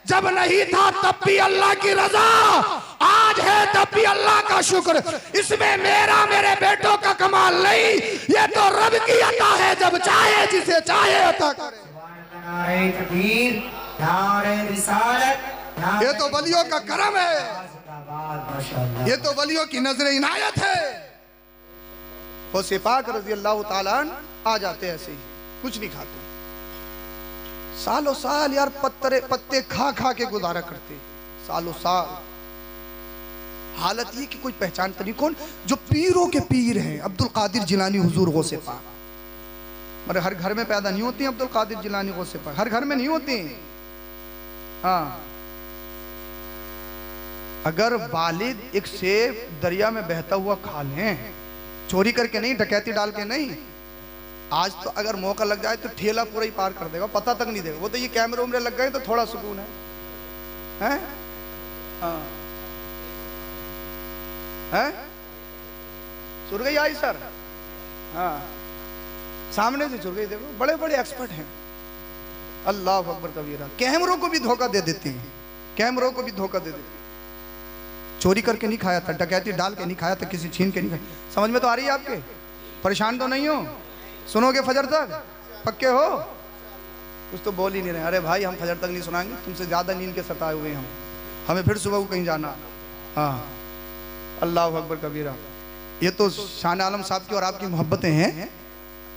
जब नहीं था तब भी अल्लाह की रजा, आज है तब भी अल्लाह का शुक्र। इसमें मेरा मेरे बेटों का कमाल नहीं, ये तो रब की अता है, जब चाहे जिसे चाहे अता करे। ये तो वलियों का करम है, ये तो वलियों की नजर इनायत है। गौसे पाक रज़ी अल्लाह ताला आ जाते ऐसे ही, कुछ नहीं खाते, सालों साल यार पत्ते खा खा के गुजारा करते, सालों साल। हालत ये कि कोई पहचानता नहीं कौन, जो पीरों के पीर हैं अब्दुल कादिर जिलानी हुजूर गौसे पाक। मरे हर घर में पैदा नहीं होती अब्दुल कादिर जिलानी गौसे पाक, हर घर में नहीं होती। हाँ, अगर वालिद एक सेब दरिया में बहता हुआ खा लें, चोरी करके नहीं, डकैती डाल के नहीं, आज तो अगर मौका लग जाए तो ठेला पूरा ही पार कर देगा, पता तक नहीं देगा। वो तो ये कैमरे उमरे लग गए तो थोड़ा सुकून है, हैं? हाँ, हैं? सुर गई आई सर, हाँ सामने से चुर गई। देखो बड़े बड़े एक्सपर्ट हैं, अल्लाह अकबर कबीरा। कैमरों को भी धोखा दे देते हैं, कैमरों को भी धोखा दे देते हैं। चोरी करके नहीं खाया था, डकैती डाल के नहीं खाया था, किसी छीन के नहीं खाया। समझ में तो आ रही है आपके? परेशान तो नहीं हो? सुनोगे फजर तक? पक्के हो? कुछ तो बोल ही नहीं रहे। अरे भाई हम फजर तक नहीं सुनाएंगे, तुमसे ज़्यादा नींद के सताए हुए हम, हमें फिर सुबह को कहीं जाना। हाँ, अल्लाह अकबर कबीरा। ये तो शान आलम साहब की और आपकी मोहब्बतें हैं।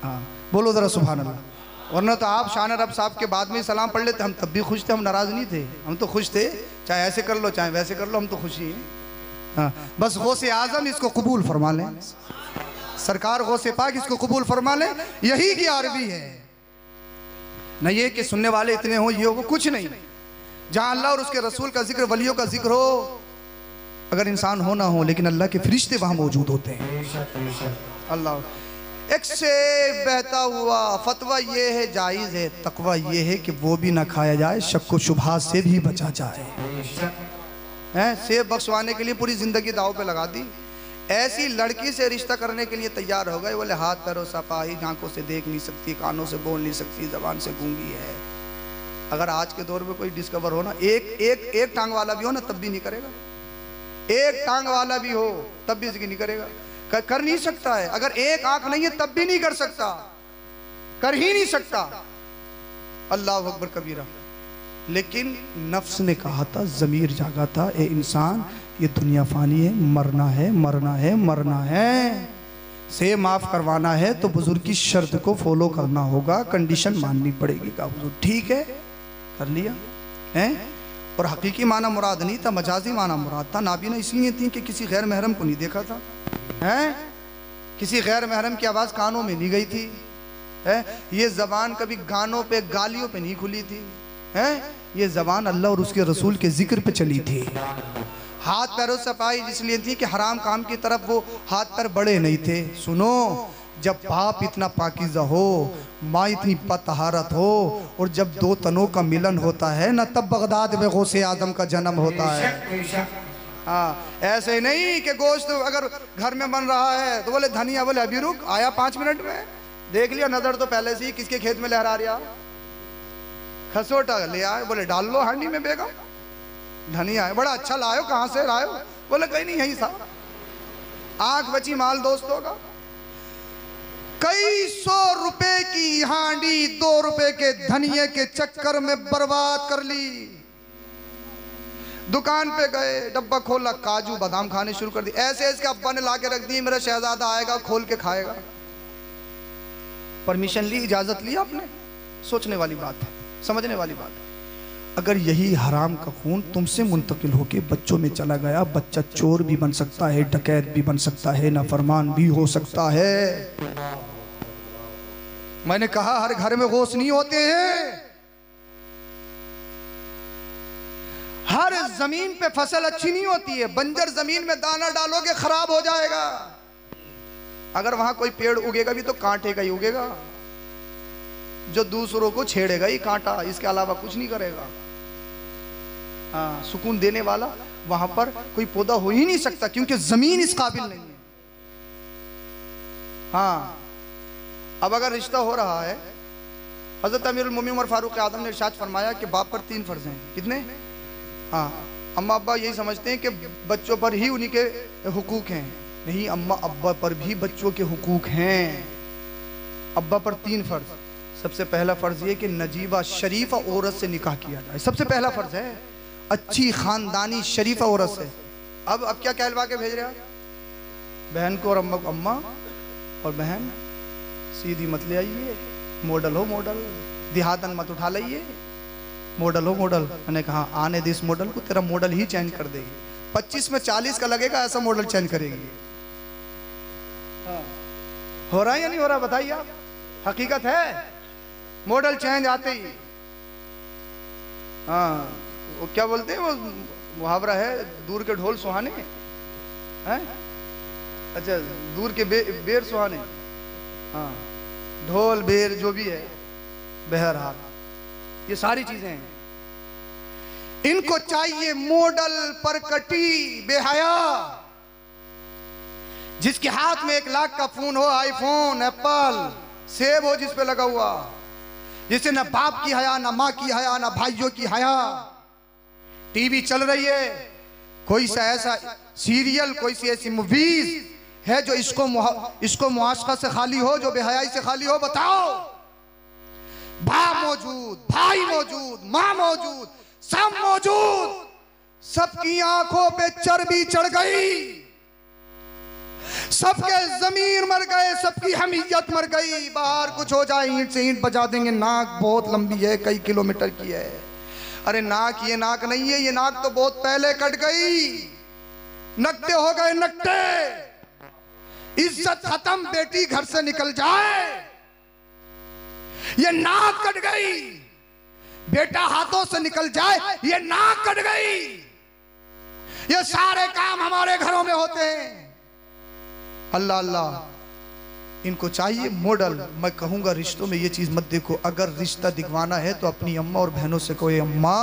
हाँ बोलो ज़रा सुभान अल्लाह। वरना तो आप शान रब साहब के बाद में सलाम पढ़ लेते, हम तब भी खुश थे, हम नाराज़ नहीं थे, हम तो खुश थे। चाहे ऐसे कर लो चाहे वैसे कर लो, हम तो खुशी हैं। हाँ बस गौसे आज़म इसको कबूल फरमा लें, सरकार गौसे पाक इसको कबूल फरमा लें, यही की आरबी है। न ये कि सुनने वाले इतने हो, ये हो, कुछ नहीं। जहाँ अल्लाह और उसके रसूल का जिक्र, वलियों का जिक्र हो, अगर इंसान हो ना हो, लेकिन अल्लाह के फरिश्ते वहाँ मौजूद होते हैं। अल्लाह एक से बहता हुआ फतवा ये है, जायज़ है। तकवा ये है कि वो भी ना खाया जाए, शक व शुबहात से भी बचा जाए। हैं सेब बख्शवाने के लिए पूरी ज़िंदगी दाव पे लगा दी। ऐसी लड़की से रिश्ता करने के लिए तैयार हो गए, बोले हाथ पैरों सपाही, आंखों से देख नहीं सकती, कानों से बोल नहीं सकती, ज़बान से गूंगी है। अगर आज के दौर में कोई डिस्कवर हो ना, एक टांग वाला भी हो ना, तब भी नहीं करेगा। एक टांग वाला भी हो तब भी इसकी नहीं करेगा, कर नहीं सकता है। अगर एक आंख नहीं है तब भी नहीं कर सकता, कर ही नहीं सकता। अल्लाह अकबर कबीरा। लेकिन नफ्स ने कहा था, ज़मीर जागा था, ए इंसान ये दुनिया फानी है, मरना है, मरना है, मरना है। से माफ़ करवाना है तो बुजुर्ग की शर्त को फॉलो करना होगा, कंडीशन माननी पड़ेगी। का बुजुर्ग ठीक है, कर लिया है। और हकीकी माना मुराद नहीं था, मजाजी माना मुराद था। नाबीना इसलिए थी कि किसी गैर महरम को नहीं देखा था, हैं? किसी गैर महरम की आवाज़ कानों में नहीं गई थी, है? ये ज़बान कभी गानों पे गालियों पे नहीं खुली थी, है? ये ज़बान अल्लाह और उसके रसूल के जिक्र पे चली थी। हाथ पैरों से पाई इसलिए थी कि हराम काम की तरफ वो हाथ पैर बड़े नहीं थे। सुनो, जब बाप इतना पाकीज़ा हो, माँ इतनी बतहारत हो, और जब दो तनों का मिलन होता है ना, तब बगदाद में गौसे आजम का जन्म होता है। हाँ, ऐसे नहीं कि गोश्त अगर घर में बन रहा है तो बोले धनिया, बोले अभी रुक, आया 5 मिनट में, देख लिया नजर तो पहले से ही किसके खेत में लहरा रहा, खसोटा ले आए, बोले डाल लो हांडी में बेगम, धनिया है, बड़ा अच्छा लायो, कहाँ से लायो, बोले कहीं नहीं यही था। आंख बची माल दोस्तों का, कई 100 रुपए की हांडी 2 रुपए के धनिये के चक्कर में बर्बाद कर ली। दुकान पे गए, डब्बा खोला, काजू बादाम खाने शुरू कर दी, ऐसे इसके अब्बा ने ला के रख दी, मेरा शहजादा आएगा खोल के खाएगा। परमिशन ली, इजाजत ली आपने, सोचने वाली बात है, समझने वाली बात है। अगर यही हराम का खून तुमसे मुंतकिल होके बच्चों में चला गया, बच्चा चोर भी बन सकता है, डकैत भी बन सकता है, नाफरमान भी हो सकता है। मैंने कहा हर घर में गोश्त नहीं होते हैं, हर जमीन पे फसल अच्छी नहीं होती है। बंजर जमीन में दाना डालोगे खराब हो जाएगा, अगर वहां कोई पेड़ उगेगा भी तो कांटे का ही उगेगा, जो दूसरों को छेड़ेगा ही कांटा, इसके अलावा कुछ नहीं करेगा। हाँ, सुकून देने वाला वहां पर कोई पौधा हो ही नहीं सकता, क्योंकि जमीन इस काबिल नहीं है। हाँ, अब अगर रिश्ता हो रहा है, हजरत अमीरुल मोमिनीन उमर फारूक आजम ने इरशाद फरमाया कि बाप पर 3 फर्ज हैं। कितने? हाँ, अम्मा अब्बा यही समझते हैं कि बच्चों पर ही उन्हीं के हुकूक हैं, नहीं, अम्मा अब्बा पर भी बच्चों के हुकूक हैं। अब्बा पर 3 फर्ज। सबसे पहला फर्ज ये कि नजीबा शरीफा औरत से निकाह किया जाए, सबसे पहला फर्ज है, अच्छी खानदानी शरीफा औरत से। अब क्या कहलवा के भेज रहे हैं बहन को और अम्मा को, अम्मा और बहन सीधी मत ले आइए, मॉडल हो मॉडल, देहातन मत उठा लाइए, मॉडल हो मॉडल। मैंने कहा आने दे इस मॉडल को, तेरा मॉडल ही चेंज कर देगी, 25 में 40 का लगेगा, ऐसा मॉडल चेंज करेगी। हाँ, हो रहा है या नहीं हो रहा बताइए आप, हकीकत है, मॉडल चेंज आते ही। हाँ, वो क्या बोलते हैं, वो मुहावरा है, दूर के ढोल सुहाने हैं, अच्छा दूर के बेर सुहाने। हाँ, ढोल बेर जो भी है, बहरहाल ये सारी चीजें हैं। इनको चाहिए मॉडल परकटी बेहया, जिसके हाथ में 1 लाख का फोन हो, आईफोन, एप्पल, सेब हो जिस पे लगा हुआ, जिसे ना बाप की हया, ना माँ की हया, ना भाइयों की हया। टीवी चल रही है, कोई सा ऐसा सीरियल, कोई सी ऐसी मूवीज है जो इसको मुआशका से खाली हो, जो बेहयाई से खाली हो, बताओ। बाप मौजूद, भाई मौजूद, माँ मौजूद, सब मौजूद, सबकी आंखों पे चर्बी चढ़ गई, सबके जमीर मर गए, सबकी हमीयत मर गई। बाहर कुछ हो जाए, ईंट से ईंट बजा देंगे, नाक बहुत लंबी है, कई किलोमीटर की है। अरे नाक, ये नाक नहीं है, ये नाक तो बहुत पहले कट गई, नकटे हो गए, नकटे। इज्जत खत्म, बेटी घर से निकल जाए, ये नाक कट गई, बेटा हाथों से निकल जाए, ये नाक कट गई। ये सारे काम हमारे घरों में होते हैं। अल्लाह अल्लाह, इनको चाहिए मॉडल। मैं कहूंगा रिश्तों में ये चीज मत देखो, अगर रिश्ता दिखवाना है तो अपनी अम्मा और बहनों से कहो, अम्मा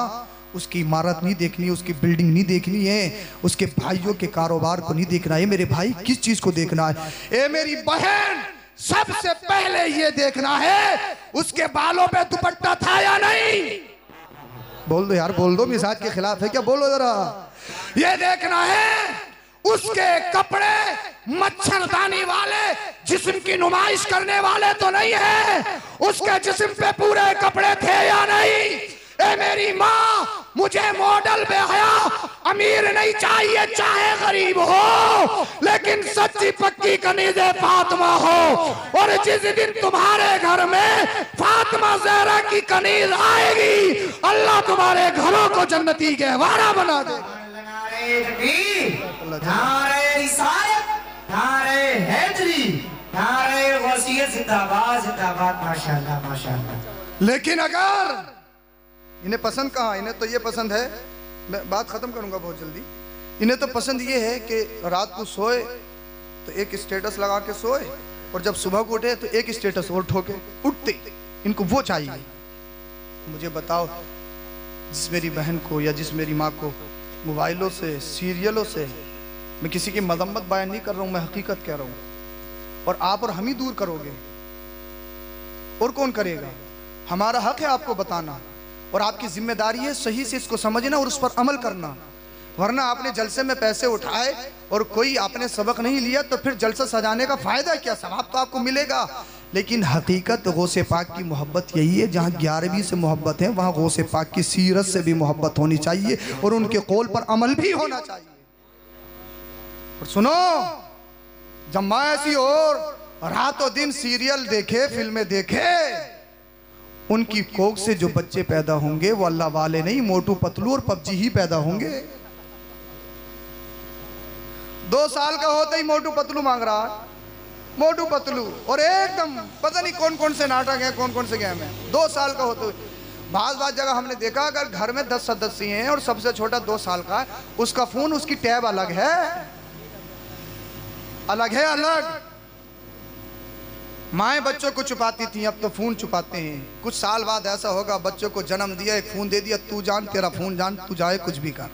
उसकी इमारत नहीं देखनी है, उसकी बिल्डिंग नहीं देखनी है, उसके भाइयों के कारोबार को नहीं देखना है, मेरे भाई किस चीज को देखना है, ए मेरी बहन सबसे पहले ये देखना है उसके बालों पे दुपट्टा था या नहीं। बोल दो यार, बोल दो, मिजाज के खिलाफ है क्या, बोलो जरा। ये देखना है उसके कपड़े मच्छरदानी वाले, जिस्म की नुमाइश करने वाले तो नहीं है, उसके जिस्म पे पूरे कपड़े थे या नहीं। ए मेरी माँ, मुझे मॉडल बेहया अमीर नहीं चाहिए, चाहे गरीब हो, लेकिन सच्ची पक्की कनीज़े फातिमा हो। और जिस दिन तुम्हारे घर में फातिमा ज़हरा की कनीज आएगी, अल्लाह तुम्हारे घरों को जन्नती गहवारा बना दे। नारे रिसालत, नारे हैदरी, नारे वसीयत, जिंदाबाद जिंदाबाद, माशाअल्लाह माशाअल्लाह। लेकिन अगर इन्हें पसंद कहाँ, इन्हें तो ये पसंद है, मैं बात खत्म करूंगा बहुत जल्दी, इन्हें तो पसंद ये है कि रात को सोए तो एक स्टेटस लगा के सोए, और जब सुबह को उठे तो एक स्टेटस और ठोके, उठते इनको वो चाहिए। मुझे बताओ, जिस मेरी बहन को या जिस मेरी माँ को मोबाइलों से, सीरियलों से, मैं किसी की मजम्मत बयान नहीं कर रहा हूँ, मैं हकीकत कह रहा हूँ, और आप और हम ही दूर करोगे, और कौन करेगा? हमारा हक है आपको बताना, और आपकी जिम्मेदारी है सही से इसको समझना और उस पर अमल करना। वरना आपने जलसे में पैसे उठाए और कोई आपने सबक नहीं लिया तो फिर जलसा सजाने का फायदा क्या? सवाब तो आपको मिलेगा, लेकिन हकीकत गौसे पाक की मोहब्बत यही है। जहाँ 11वीं से मोहब्बत है वहाँ गौसे पाक की सीरत से भी मोहब्बत होनी चाहिए और उनके कौल पर अमल भी होना चाहिए। और सुनो, जम्मा ऐसी और रातों दिन सीरियल देखे, फिल्में देखे, उनकी कोख से जो बच्चे पैदा होंगे वो अल्लाह वाले नहीं, मोटू पतलू और पबजी ही पैदा होंगे। 2 साल का होते ही मोटू पतलू मांग रहा है, मोटू पतलू, और एकदम पता नहीं कौन कौन से नाटक है, कौन कौन से गेम है। 2 साल का होते हुए बाज जगह हमने देखा, अगर घर में 10 सदस्य हैं और सबसे छोटा 2 साल का है, उसका फोन, उसकी टैब अलग है, अलग है, अलग। माएँ बच्चों को छुपाती थी, अब तो फोन छुपाते हैं। कुछ साल बाद ऐसा होगा, बच्चों को जन्म दिया, एक फोन दे दिया, तू जान, तेरा फोन जान, तू जाए कुछ भी कर,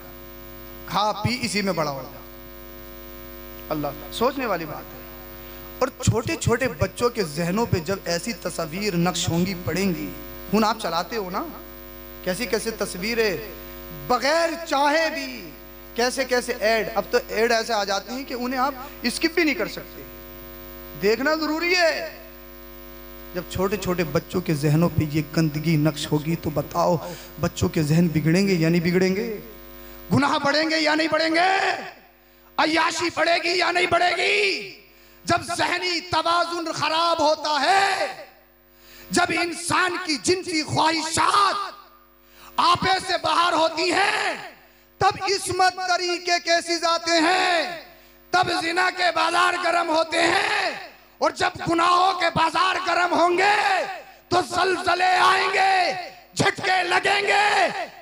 खा पी इसी में बड़ा हो जा। अल्लाह, सोचने वाली बात है। और छोटे छोटे बच्चों के जहनों पे जब ऐसी तस्वीर नक्श होंगी, पड़ेंगी, फोन आप चलाते हो ना, कैसी कैसी तस्वीरें बगैर चाहे भी, कैसे कैसे ऐड, अब तो ऐड ऐसे आ जाते हैं कि उन्हें आप स्किप भी नहीं कर सकते, देखना जरूरी है। जब छोटे छोटे बच्चों के जहनों पे ये गंदगी नक्श होगी तो बताओ, बच्चों के जहन बिगड़ेंगे या नहीं बिगड़ेंगे? गुनाह बढ़ेंगे या नहीं बढ़ेंगे? अय्याशी बढ़ेगी या नहीं बढ़ेगी? जब जहनी तवाजुन खराब होता है, जब इंसान की जिनसी ख्वाहिशात आपे से बाहर होती हैं, तब इस्मत तरीके कैसी जाते हैं, तब जिना के बाजार गर्म होते हैं। और जब गुनाहों के बाजार गर्म होंगे तो ज़लज़ले आएंगे, झटके लगेंगे।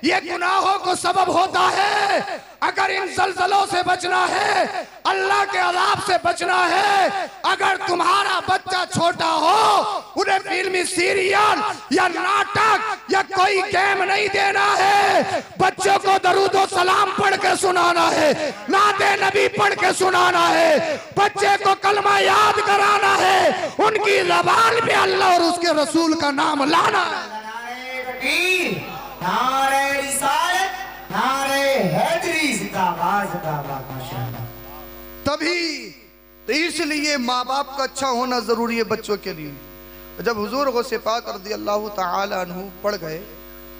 ये गुनाहों को सबब होता है। अगर इन ज़लज़लों से बचना है, अल्लाह के अज़ाब से बचना है, अगर तुम्हारा बच्चा छोटा हो, उन्हें फिल्मी सीरियल या नाटक या कोई गेम नहीं देना है, बच्चों को दरूद व सलाम पढ़ के सुनाना है, नाते नबी पढ़ के सुनाना है, बच्चे को कलमा याद कराना है, उनकी ज़बान पे अल्लाह और उसके रसूल का नाम लाना है। नारे रिसालत, नारे हैदरी, जिंदाबाद जिंदाबाद, माशाअल्लाह। तभी तो इसलिए माँ बाप का अच्छा होना जरूरी है बच्चों के लिए। जब हुजूर गौसे पाक रज़ियल्लाहु ताला अन्हु पढ़ गए,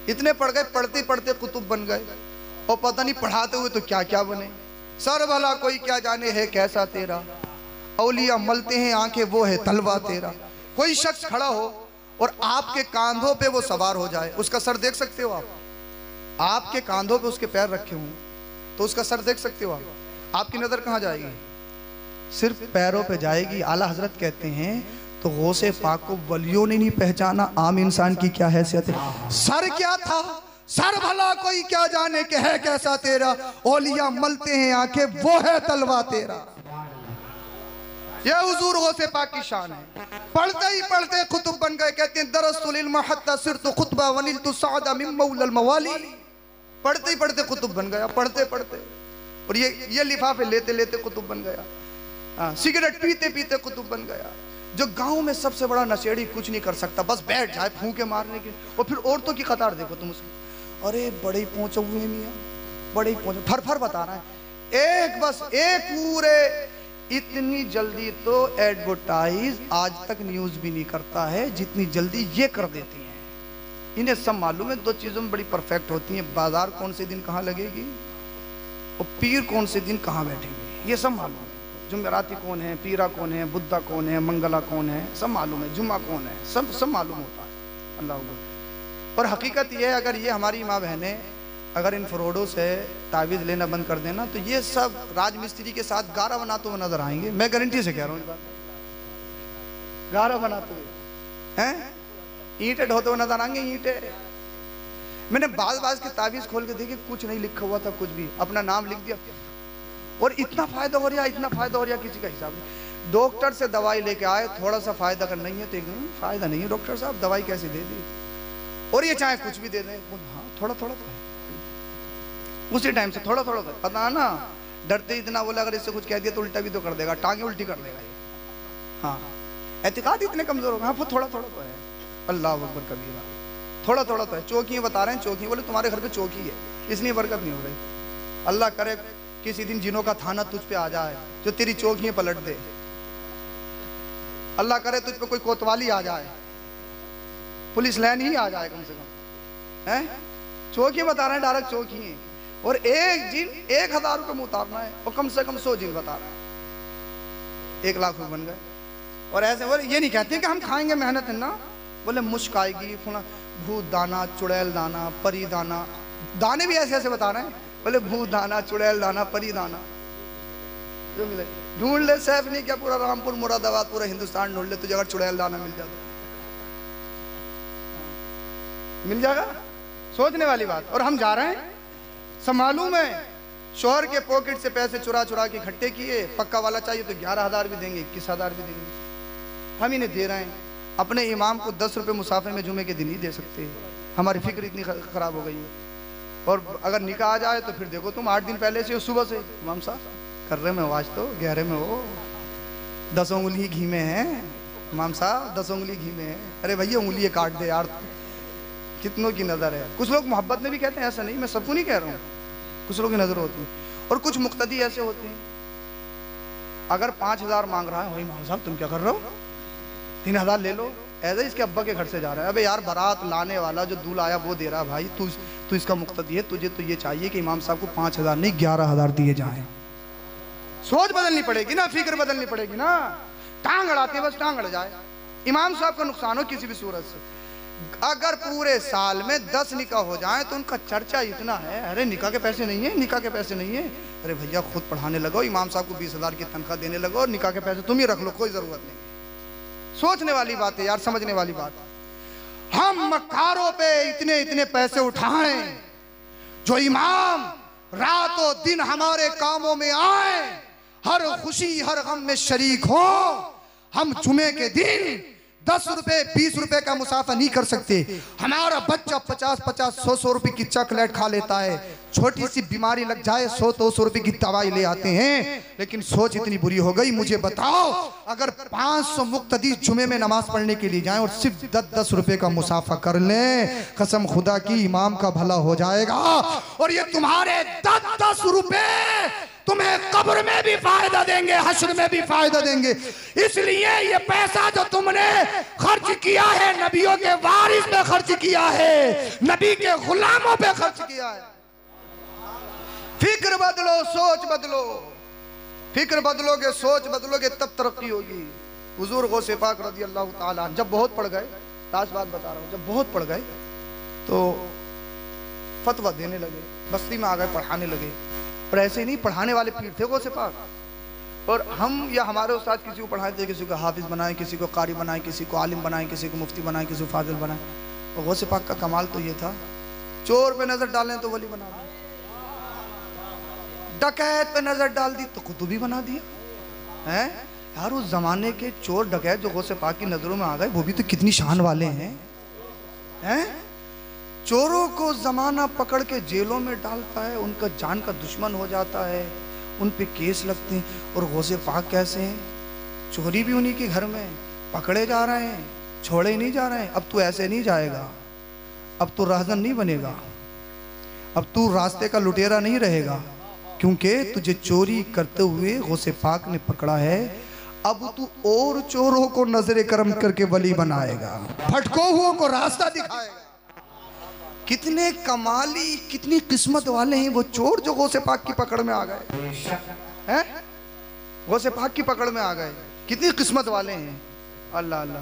इतने पढ़ गए, पढ़ते पढ़ते कुतुब बन गए, और पता नहीं पढ़ाते हुए तो क्या क्या बने। सर भला कोई क्या जाने है कैसा तेरा, औलिया मलते हैं आंखें वो है तलवा तेरा। कोई शख्स खड़ा हो और आपके कांधों पे वो सवार हो जाए, उसका सर देख सकते हो आप? आपके कांधों पे उसके पैर रखे हों तो उसका सर देख सकते हो आप? आपकी नजर कहाँ जाएगी? सिर्फ पैरों पे जाएगी। आला हजरत कहते हैं तो गौसे पाक को वलियों ने नहीं पहचाना, आम इंसान की क्या हैसियत है। सर क्या था, सर भला कोई क्या जाने के है कैसा तेरा, औलिया मलते हैं आंखें वो है तलवा तेरा। यह हुजूर गौसे पाक की शान है। पढ़ते ही पढ़ते खुतब बन गए। कहते हैं दरस्तुल इल्म हत्ता सिरतु खुतबा वनिलतु सादा मिन मौलल मवाली। पढ़ते ही पढ़ते खुतब बन गया, पढ़ते पढ़ते, और ये लिफाफे लेते लेते खुतब बन गया। सिगरेट पीते पीते खुतब बन गया। जो गांव में सबसे बड़ा नशेड़ी कुछ नहीं कर सकता, बस बैठ जाए फूंके मारने के। और फिर औरतों की कतार देखो तुम उसकी, अरे बड़े ही पहुंचे हुए मियां, बड़े ही पहुंचे, फर फर बता रहा है। एक बस एक पूरे, इतनी जल्दी तो एडवर्टाइज आज तक न्यूज भी नहीं करता है जितनी जल्दी ये कर देती हैं। इन्हें सब मालूम है 2 चीजों में बड़ी परफेक्ट होती हैं, बाजार कौन से दिन कहाँ लगेगी और पीर कौन से दिन कहाँ बैठेंगे, ये सब मालूम है। जुमेराती कौन है, पीरा कौन है, बुद्धा कौन है, मंगला कौन है, सब मालूम है। जुम्मा कौन है, सब मालूम होता है। अल्लाह। और हकीकत ये है, अगर ये हमारी माँ बहनें अगर इन फ्रॉडों से तावीज़ लेना बंद कर देना तो ये सब राजमिस्त्री के साथ गारा बनाते हुए नजर आएंगे। मैं गारंटी से कह रहा हूँ, इस बात गारा बनाते हुए हैं, ईंटें ढोते हुए नजर आएंगे, ईंटें। मैंने बाज के तावीज़ खोल के देखे, कुछ नहीं लिखा हुआ था, कुछ भी अपना नाम लिख दिया, और इतना फायदा हो रहा, इतना फायदा हो रहा, किसी का हिसाब नहीं। डॉक्टर से दवाई लेके आए, थोड़ा सा फायदा कर नहीं है तो एकदम फायदा नहीं है, डॉक्टर साहब दवाई कैसे दे दी, और ये चाहे कुछ भी दे दें, हाँ थोड़ा थोड़ा तो उसी टाइम से थोड़ा थोड़ा तो पता ना, डरते इतना बोला अगर इससे कुछ कह दिया तो उल्टा भी तो कर देगा, टांगे उल्टी कर देगा ये। हाँ एतिकाद इतने कमजोर हो गए, हाँ थोड़ा थोड़ा तो है, अल्लाह अकबर कबीरा, थोड़ा थोड़ा तो है। चौकियाँ बता रहे हैं, चौकी बोले तुम्हारे घर पे चौकी है इसलिए बरकत नहीं हो रही। अल्लाह करे किसी दिन जिनों का थाना तुझ पे आ जाए जो तेरी चौकियाँ पलट दे, अल्लाह करे तुझ पे कोई कोतवाली आ जाए, पुलिस लाइन ही आ जाए कम से कम, है चौकियाँ बता रहे हैं, डायरेक्ट चौकी है। और एक जिन 1000 रुपये में उतारना है और कम से कम 100 जिन बता रहा है, 1 लाख रुपये बन गए। और ऐसे बोले ये नहीं कहते कि हम खाएंगे मेहनत है ना, बोले मुश्क आएगी, भूत दाना, चुड़ैल दाना, परी दाना, दाने भी ऐसे ऐसे बता रहे हैं, बोले भूत दाना, चुड़ैल दाना, परी दाना जो मिले ढूंढ ले, सैफ नहीं क्या पूरा रामपुर मुरादाबाद पूरा हिंदुस्तान ढूंढ ले, तुझे अगर चुड़ैल दाना मिल जाता मिल जाएगा, सोचने वाली बात। और हम जा रहे हैं, सब मालूम है, शोहर के पॉकेट से पैसे चुरा चुरा के इकट्ठे किए, पक्का वाला चाहिए तो 11,000 भी देंगे, 21,000 भी देंगे, हम इन्हें दे रहे हैं। अपने इमाम को 10 रुपये मुसाफे में जुमे के दिन ही दे सकते, हमारी फिक्र इतनी खराब हो गई है। और अगर निकाह आ जाए तो फिर देखो तुम 8 दिन पहले से सुबह से इमाम साहब कर रहे में हो, आज तो गहरे में हो, 10 उंगली घी में है इमाम साहब, 10 उंगली घी में है। अरे भैया उंगली काट दे यार, कितनों की नज़र है। कुछ लोग मोहब्बत में भी कहते हैं, ऐसा नहीं, मैं सबको नहीं कह रहा हूँ, कुछ लोगों की नज़र होती है। और कुछ मुक्तदी ऐसे होते हैं, अगर 5000 मांग रहा है, वही इमाम साहब तुम क्या कर रहे हो, 3000 ले लो, ऐसे इसके अब्बा के घर से जा रहा है। अबे यार बारात लाने वाला जो दूल्हा आया वो दे रहा है, भाई तू इसका मुक्तदी है, तुझे तो ये चाहिए कि इमाम साहब को 5000 नहीं 11,000 दिए जाएं। सोच बदलनी पड़ेगी ना, फिक्र बदलनी पड़ेगी ना, टांग अड़ाते बस टांग अड़ जाए, इमाम साहब का नुकसान हो किसी भी सूरत से। अगर पूरे साल में 10 निकाह हो जाए तो उनका चर्चा इतना है, अरे निकाह के पैसे नहीं है, निकाह के पैसे नहीं है, अरे भैया खुद पढ़ाने लगो, इमाम साहब को 20,000 की तनख्वाह देने लगो और निकाह के पैसे तुम ही रख लो, कोई जरूरत नहीं। सोचने वाली बात है यार, समझने वाली बात। हम मक्कारों पे इतने इतने पैसे उठाएं, जो इमाम रातों दिन हमारे कामों में आए, हर खुशी हर गम में शरीक हो। हम जुमे के दिन 10 रुपए 20 रुपए का मुसाफा नहीं कर सकते, हमारा बच्चा 50-50 100-100 रुपए की चॉकलेट खा लेता है, छोटी सी बीमारी लग जाए 100-200 रुपए की दवाई ले आते हैं। लेकिन सोच इतनी बुरी हो गई, मुझे बताओ अगर 500 मुक्तदी जुमे में नमाज पढ़ने के लिए जाएं और सिर्फ 10-10 रुपए का मुसाफा कर लें, कसम खुदा की इमाम का भला हो जाएगा। और ये तुम्हारे 10-10 रुपए तुम्हें कब्र में भी फायदा देंगे, हश्र में भी फायदा देंगे। इसलिए ये पैसा जो तुमने खर्च किया है, नबियों के वारिस पे खर्च किया है, नबी के गुलामों पे खर्च किया है। फिक्र बदलो, सोच बदलो, फिक्र बदलोगे, सोच बदलोगे, तब तरक्की होगी। हुजूर गौसे पाक रज़ी अल्लाह ताला जब बहुत पड़ गए, लास्ट बात बता रहा हूँ, जब बहुत पड़ गए तो फतवा देने लगे, बस्ती में आ गए, पढ़ाने लगे। और ऐसे ही नहीं, पढ़ाने वाले पीर थे गौसे पाक। और हम या हमारे उस्ताद किसी को पढ़ाते थे, किसी को हाफिज बनाए, किसी को कारी बनाए, किसी को आलिम बनाए, किसी को मुफ्ती बनाए, किसी को फाजिल बनाए। और गौसे पाक का कमाल तो ये था, चोर पे नजर डालें तो वली बना दिया, डकैत पे नजर डाल दी तो कुतुबी बना दिया। है यार उस जमाने के चोर डकैत जो गौसे पाक की नजरों में आ गए, वो भी तो कितनी शान वाले हैं। चोरों को जमाना पकड़ के जेलों में डालता है, उनका जान का दुश्मन हो जाता है, उन पे केस लगते हैं। और गौसे पाक कैसे हैं, चोरी भी उन्हीं के घर में, पकड़े जा रहे हैं, छोड़े नहीं जा रहे हैं। अब तू ऐसे नहीं जाएगा, अब तू राहजन नहीं बनेगा, अब तू रास्ते का लुटेरा नहीं रहेगा, क्योंकि तुझे चोरी करते हुए गौसे पाक ने पकड़ा है। अब तू और चोरों को नजरे करम करके वली बनाएगा, भटको हुओं को रास्ता दिखाएगा। कितने कमाली, कितनी किस्मत वाले हैं वो चोर जो गौसे पाक की पकड़ में आ गए हैं, गौसे पाक की पकड़ में आ गए, कितनी किस्मत वाले हैं। अल्लाह अल्लाह।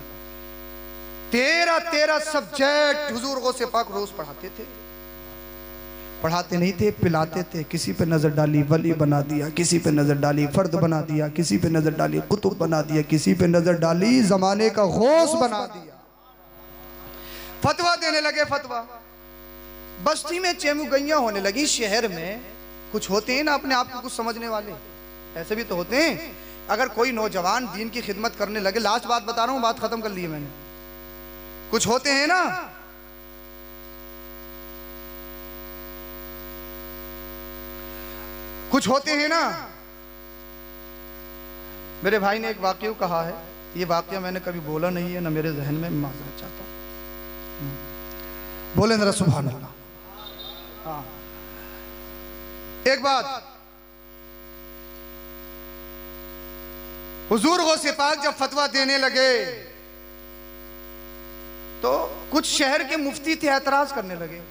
13 सब्जेक्ट हुजूर गौसे पाक रोज पढ़ाते थे, पढ़ाते नहीं थे, पिलाते थे। किसी पे नजर डाली वली बना दिया, किसी पे नजर डाली फर्द बना दिया, किसी पे नजर डाली कुतुब बना दिया, किसी पे नजर डाली जमाने का गौस बना दिया। फतवा देने लगे, फतवा। बस्ती में चेमुगैयां होने लगी। शहर में कुछ होते हैं ना अपने आप को कुछ समझने वाले, ऐसे भी तो होते हैं अगर कोई नौजवान दीन की खिदमत करने लगे, लास्ट बात बता रहा हूं, बात खत्म कर ली है मैंने। कुछ होते हैं ना, कुछ होते हैं ना, मेरे भाई ने एक वाक्य कहा है, ये वाक्य मैंने कभी बोला नहीं है, ना मेरे जहन में, माजरत चाहता हूं। बोले जरा सुभान अल्लाह। हाँ, एक बात, हुजूर गौसे पाक जब फतवा देने लगे तो कुछ शहर के मुफ्ती थे, एतराज करने लगे।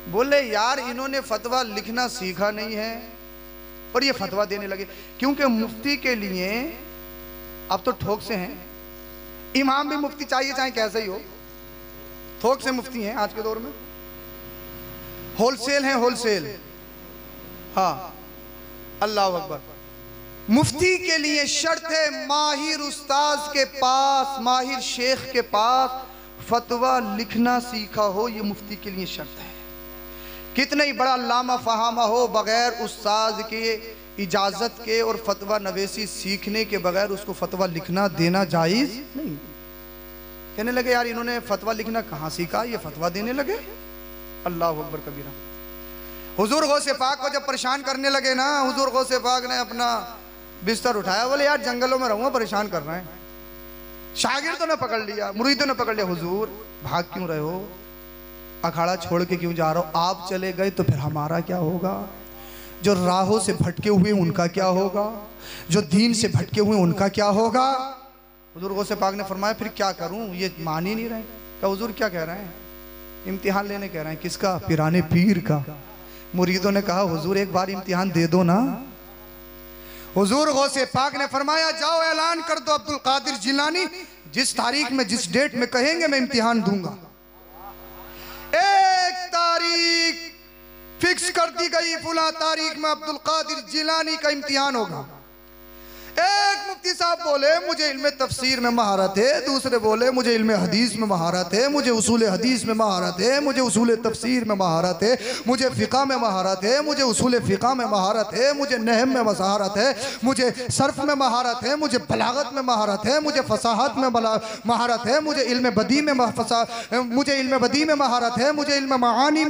बोले यार इन्होंने फतवा लिखना सीखा नहीं है और ये फतवा देने लगे। क्योंकि मुफ्ती के लिए अब तो ठोक से हैं, इमाम भी मुफ्ती चाहिए चाहे कैसे ही हो, थोक से मुफ्ती हैं आज के दौर में, होलसेल हैं, होलसेल। हाँ, अल्लाह अकबर। मुफ्ती के लिए शर्त है माहिर उस्ताद के पास, माहिर शेख के पास फतवा लिखना सीखा हो, ये मुफ्ती के लिए शर्त है। कितना ही बड़ा लामा फहामा हो, बगैर उस्ताद के इजाजत के और फतवा नवेसी सीखने के बगैर उसको फतवा लिखना देना जायज नहीं। कहने लगे यार इन्होंने फतवा लिखना कहाँ सीखा, ये फतवा देने लगे। अल्लाह अकबर कबीरा। हुजूर गौसे पाक को जब परेशान करने लगे ना, हुजूर गौसे पाक ने अपना बिस्तर उठाया, बोले यार जंगलों में रहूंगा, परेशान कर रहे हैं। शागिर्दों ने पकड़ लिया, मुरीदों ने पकड़ लिया, हुजूर भाग क्यों रहे हो, अखाड़ा छोड़ के क्यों जा रहे हो, आप चले गए तो फिर हमारा क्या होगा, जो राहों से भटके हुए उनका क्या होगा, जो दीन से भटके हुए उनका क्या होगा। हुजूर गौसे पाक ने फरमाया फिर क्या करूं, ये मान ही नहीं रहे। क्या हुजूर क्या कह रहे हैं, इम्तिहान लेने कह रहे हैं, किसका, पिराने पीर का। मुरीदों ने कहा हुजूर एक बार इम्तिहान दे दो ना। हुजूर गौसे पाक ने फरमाया जाओ ऐलान कर दो अब्दुल कादिर जिलानी जिस तारीख में जिस डेट में कहेंगे मैं इम्तिहान दूंगा। एक तारीख फिक्स कर दी गई, फुला तारीख में अब्दुल कादिर जिलानी का इम्तिहान होगा। एक मुफ्ती साहब बोले मुझे इल्म तफसीर में महारत है, दूसरे बोले मुझे इल्म हदीस में महारत है, मुझे उसूल हदीस में महारत है, मुझे उसूल तफसीर में महारत है, मुझे फ़िक़ा में महारत है, मुझे उसूल फ़िक़ा में महारत है, मुझे नहव में महारत है, मुझे सर्फ में महारत है, मुझे बलागत में महारत है, मुझे फसाहत में महारत है, मुझे इल्म बदी में मुझे इल्म बदी में महारत है, मुझे इल्म मानी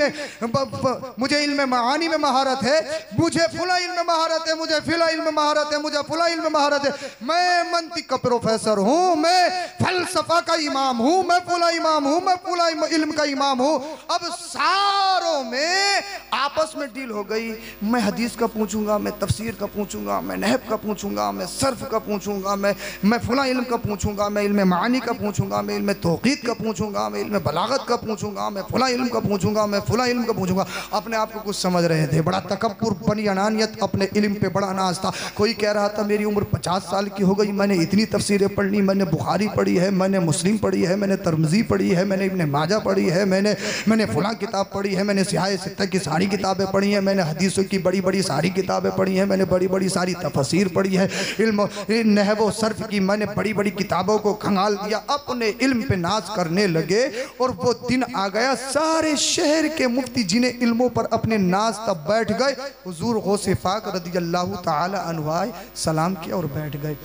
में महारत है, मुझे फुला इल्म महारत है, मुझे फिला इल्म महारत है, मुझे फुला इल्म महारत है। मैं मंतिक का प्रोफेसर हूं, मैं फलसफा का इमाम हूं, मैं फुला इमाम हूं, मैं फुला इल्म का इमाम हूं। अब सारों में आपस में डील हो गई, मैं हदीस का पूछूंगा, मैं तफसीर का पूछूंगा, मैं नहव का पूछूंगा, मैं सर्फ का पूछूंगा, मैं फुला इल्म का पूछूंगा, मैं इल्म मानी का पूछूंगा, मैं इल्म तौक़ीद का पूछूंगा, मैं इल्म बलागत का पूछूंगा, मैं फुला इल्म का पूछूंगा, मैं फुला इल्म का पूछूंगा। अपने आप को कुछ समझ रहे थे, बड़ा तकब्बुर, बड़ी अनानियत, अपने इल्म पे बड़ा नाज था। कोई कह रहा था मेरी उम्र 50 साल की हो गई, मैंने इतनी तफसीरें पढ़ ली, मैंने बुखारी पढ़ी है, मैंने मुस्लिम पढ़ी है, मैंने तिरमिज़ी पढ़ी है, मैंने इब्न माजा पढ़ी है, मैंने फुला किताब पढ़ी है, मैंने सियाह सित्ता की सारी किताबें पढ़ी हैं, मैंने हदीसों की बड़ी बड़ी सारी किताबें पढ़ी हैं, मैंने बड़ी बड़ी सारी तफसीर पढ़ी है, इल्म नहव व सर्फ की मैंने बड़ी बड़ी किताबों को खंगाल दिया। अपने इल्म पे नाज करने लगे और वो दिन आ गया सारे शहर के मुफ्ती जिन्हें इल्मों पर अपने नाज तब बैठ गए। हुजूर गौसे पाक रज़ियल्लाहु ताला अन्हु आए, सलाम किया और बैठ गए।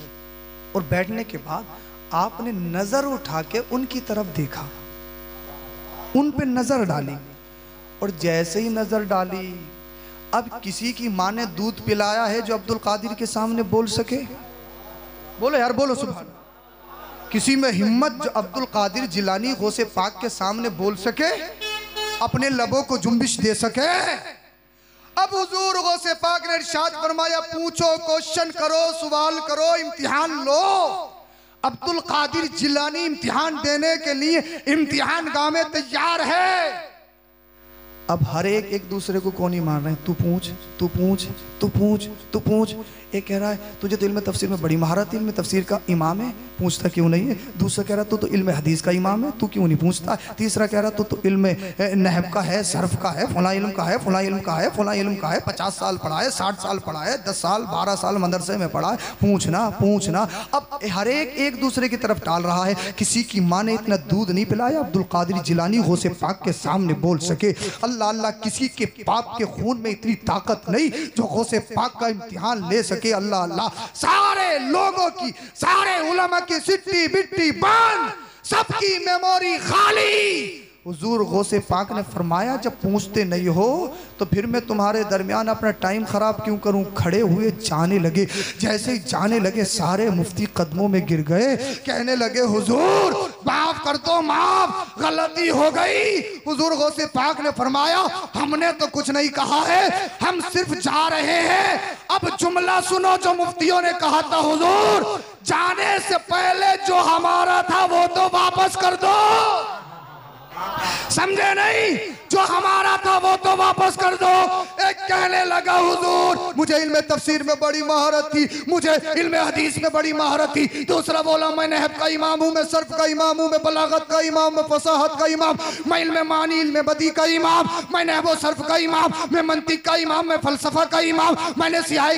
और बैठने के बाद आपने नजर उठा के उनकी तरफ देखा, उन पे नजर डाली, और जैसे ही नजर डाली, अब किसी की माँ ने दूध पिलाया है जो अब्दुल कादिर के सामने बोल सके? बोलो यार, बोलो सुभान। किसी में हिम्मत जो अब्दुल कादिर जिलानी गौसे पाक के सामने बोल सके, अपने लबों को जुम्बिश दे सके? अब हुजूर गौसे पाक ने इरशाद फरमाया पूछो, क्वेश्चन करो, सवाल करो, इम्तिहान लो। अब्दुल कादिर जिलानी इम्तिहान देने के लिए इम्तिहान गाह में तैयार है। अब हर एक दूसरे को कौन ही मार रहे हैं, तू पूछ, तू पूछ, तू पूछ, तू पूछ। एक कह रहा है तुझे तो इल्म तफसीर में बड़ी महारत है, इल्म तफसीर का इमाम है, पूछता क्यों नहीं है? दूसरा कह रहा तू तो इल्म हदीस का इमाम है, तू क्यों नहीं पूछता? तीसरा कह रहा तू तो इल्म नहव का है, सर्फ का है, फला इल्म का है, फला इल्म का है, फला इल्म का है, 50 साल पढ़ा है, 60 साल पढ़ा है, 10 साल 12 साल मदरसे में पढ़ा है, पूछना पूछना। अब हर एक दूसरे की तरफ टाल रहा है। किसी की माँ ने इतना दूध नहीं पिलाया अब्दुल कादिर जिलानी गौसे पाक के सामने बोल सके। अल्लाह अल्लाह, किसी के बाप के खून में इतनी ताकत नहीं जो गौसे पाक का इम्तिहान ले सके। सके। अल्लाह अल्लाह, सारे लोगों की, सारे उलमा की सिट्टी बिट्टी बंद, सबकी मेमोरी खाली। हुजूर गौसे पाक ने फरमाया जब पूछते नहीं हो तो फिर मैं तुम्हारे दरमियान अपना टाइम खराब क्यों करूं। खड़े हुए जाने लगे, जैसे ही जाने लगे सारे मुफ्ती कदमों में गिर गए, कहने लगे हुजूर माफ कर दो, माफ, गलती हो गई। हुजूर गौसे पाक ने फरमाया हमने तो कुछ नहीं कहा है, हम सिर्फ जा रहे हैं। अब जुमला सुनो जो मुफ्तियों ने कहा था, हुजूर जाने से पहले जो हमारा था वो तो वापस कर दो। समझे नहीं? जो हमारा था वो तो वापस कर दो। एक कहने लगा हुजूर मुझे इल्म तफसीर में बड़ी महारत थी, मुझे इल्म हदीस में बड़ी महारत थी। दूसरा बोला मैं नहव का इमाम हूँ, मैं सर्फ का इमाम हूँ, मैं बलागत का इमाम, मैं फसाहत का इमाम, मैं इल्म मानी इल्म बदी का इमाम, मैं नहव सर्फ का इमाम, मैं मंतिक का इमाम, मैं फलसफा का इमाम। मैंने सियाह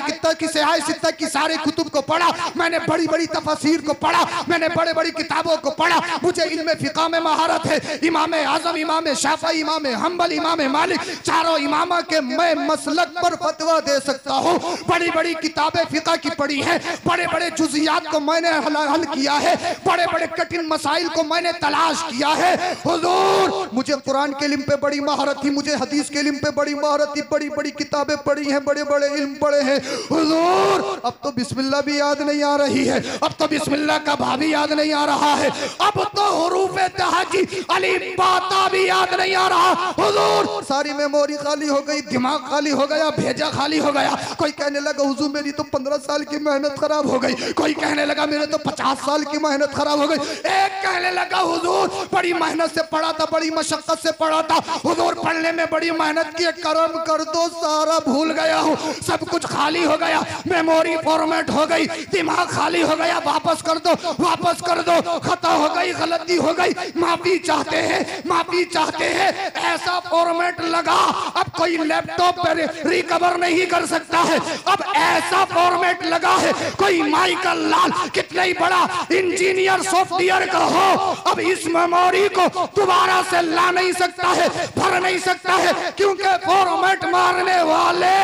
सित्ता की सारे कुतुब को पढ़ा, मैंने बड़ी बड़ी तफसीर को पढ़ा, मैंने बड़े बड़ी किताबों को पढ़ा, मुझे इल्म फिक़ह में महारत है। इमाम आजम, इमाम शाफी, इमाम हम्बल, इमाम मालिक, चारों इमामा के मैं मसलक पर फतवा दे सकता हूँ। बड़ी बड़ी किताबें फिक़ह की पढ़ी हैं, बड़े बड़े जुज़ियात को मैंने हल किया है, बड़े बड़े कठिन मसाइल को मैंने तलाश किया है। हुजूर मुझे कुरान के इल्म पे बड़ी महारत थी, मुझे हदीस के इल्म पे बड़ी महारत थी, बड़ी बड़ी किताबें पढ़ी हैं, बड़े बड़े इल्म पढ़े हैं। हुजूर अब तो बिस्मिल्लाह भी याद नहीं आ रही है, अब तो बिस्मिल्लाह का भा भी याद नहीं आ रहा है, अब तो हुरूफ़े तहजी अलिफ बाता भी याद नहीं आ रहा। हुजूर सारी मेमोरी खाली हो गई, दिमाग खाली हो गया, भेजा खाली हो गया। कोई कहने लगा हुजूर मेरी तो 15 साल की मेहनत खराब हो गई, कोई कहने लगा मेरे तो 50 साल की मेहनत खराब हो गई। एक कहने लगा हुजूर बड़ी मेहनत से पढ़ा था, बड़ी मशक्कत से पढ़ा था, हुजूर पढ़ने में बड़ी मेहनत की, करम कर दो सारा भूल गया हूँ, सब कुछ खाली हो गया, मेमोरी फॉर्मेट हो गई, दिमाग खाली हो गया, वापस कर दो, वापस कर दो, खता हो गई, गलती हो गई, माफी चाहते हैं, माफी चाहते हैं। ऐसा फॉर्मेट लगा अब कोई लैपटॉप पर रिकवर नहीं कर सकता है, अब ऐसा फॉर्मेट लगा है कोई माइकल लाल कितना ही बड़ा इंजीनियर सॉफ्टवेयर का हो, अब इस मेमोरी को दोबारा से ला नहीं सकता है, भर नहीं सकता है, क्योंकि फॉर्मेट मारने वाले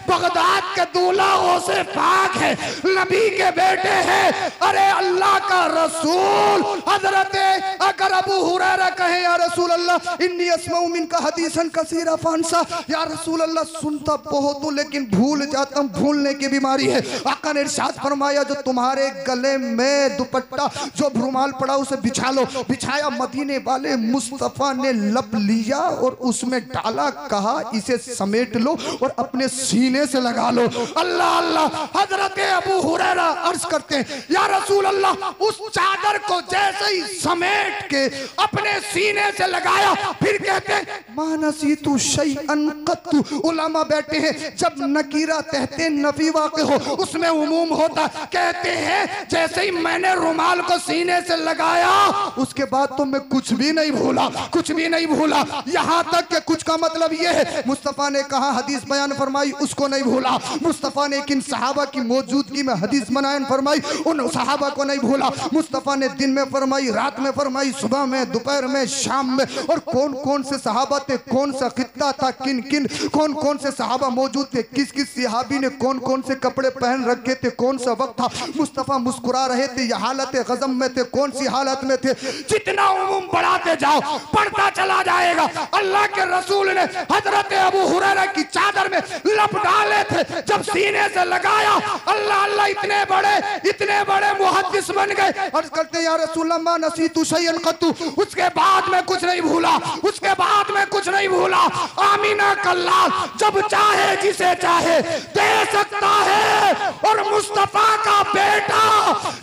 बगदाद के दूल्हा गौसे पाक है, नबी के बेटे हैं। अरे अल्लाह का रसूल हजरत अगर अबू हुरैरा कहे या रसूल अल्लाह इन्नी अस्माउ मिनका हदीसन कसीरा फांसा, या रसूल अल्लाह सुनता बहुत हूं लेकिन भूल जाता हूं, भूलने की बीमारी है। आका ने इरशाद फरमाया जो तुम्हारे गले में दुपट्टा जो रुमाल पड़ा उसे बिछा लो, बिछाया, मदीने वाले मुस्तफा ने लप लिया और उसमें डाला, कहा इसे समेट लो और अपने सीने से लगा लो। अल्लाह अल्लाह। हजरत अबू हुरैरा अर्ज करते हैं या रसूल अल्लाह उस चादर को जैसे ही समेट के अपने सीने से लगाया, फिर कहते हैं मानसीतु शैअन कत्तु। उलमा बैठे हैं, जब नकीरा कहते नफी वाक़े हो उसमें उमूम होता, कहते हैं जैसे ही मैंने रुमाल को सीने से लगाया उसके बाद तो मैं कुछ भी नहीं भूला, कुछ भी नहीं भूला। यहाँ तक कि कुछ का मतलब यह है मुस्तफ़ा ने कहा हदीस बयान फरमाई उसको नहीं भूला, मुस्तफ़ा ने किन सहाबा की मौजूदगी में हदीस बयान फरमाई उन सहाबा को नहीं भूला। मुस्तफ़ा ने दिन में फरमाई, रात में फरमाई, सुबह में, दोपहर में, शाम में, और कौन कौन से सहाबा थे, कौन सा खित्ता था, किन किन कौन कौन से सहाबा मौजूद थे, किस किस सहाबी ने कौन कौन से कपड़े पहन रखे थे, कौन सा वक्त था, मुस्तफ़ा मुस्कुरा रहे थे या हालत गज़ब में थे, कौन सी हालत में थे। जितना उम्म बढ़ाते जाओ बढ़ता चला जाएगा। अल्लाह के रसूल ने हजरत अबू हुरैरा की चादर में लप डाले थे, जब सीने से लगाया अल्लाह अल्लाह इतने बड़े मुहद्दिस बन गए। अर्ज करते या रसूल अल्लाह मा नसीतु शैअन कत्तु, उसके बाद में कुछ नहीं भूला, उसके बाद में कुछ नहीं भूला। आमीना का लाल जब चाहे जिसे चाहे दे सकता है, और मुस्तफा का बेटा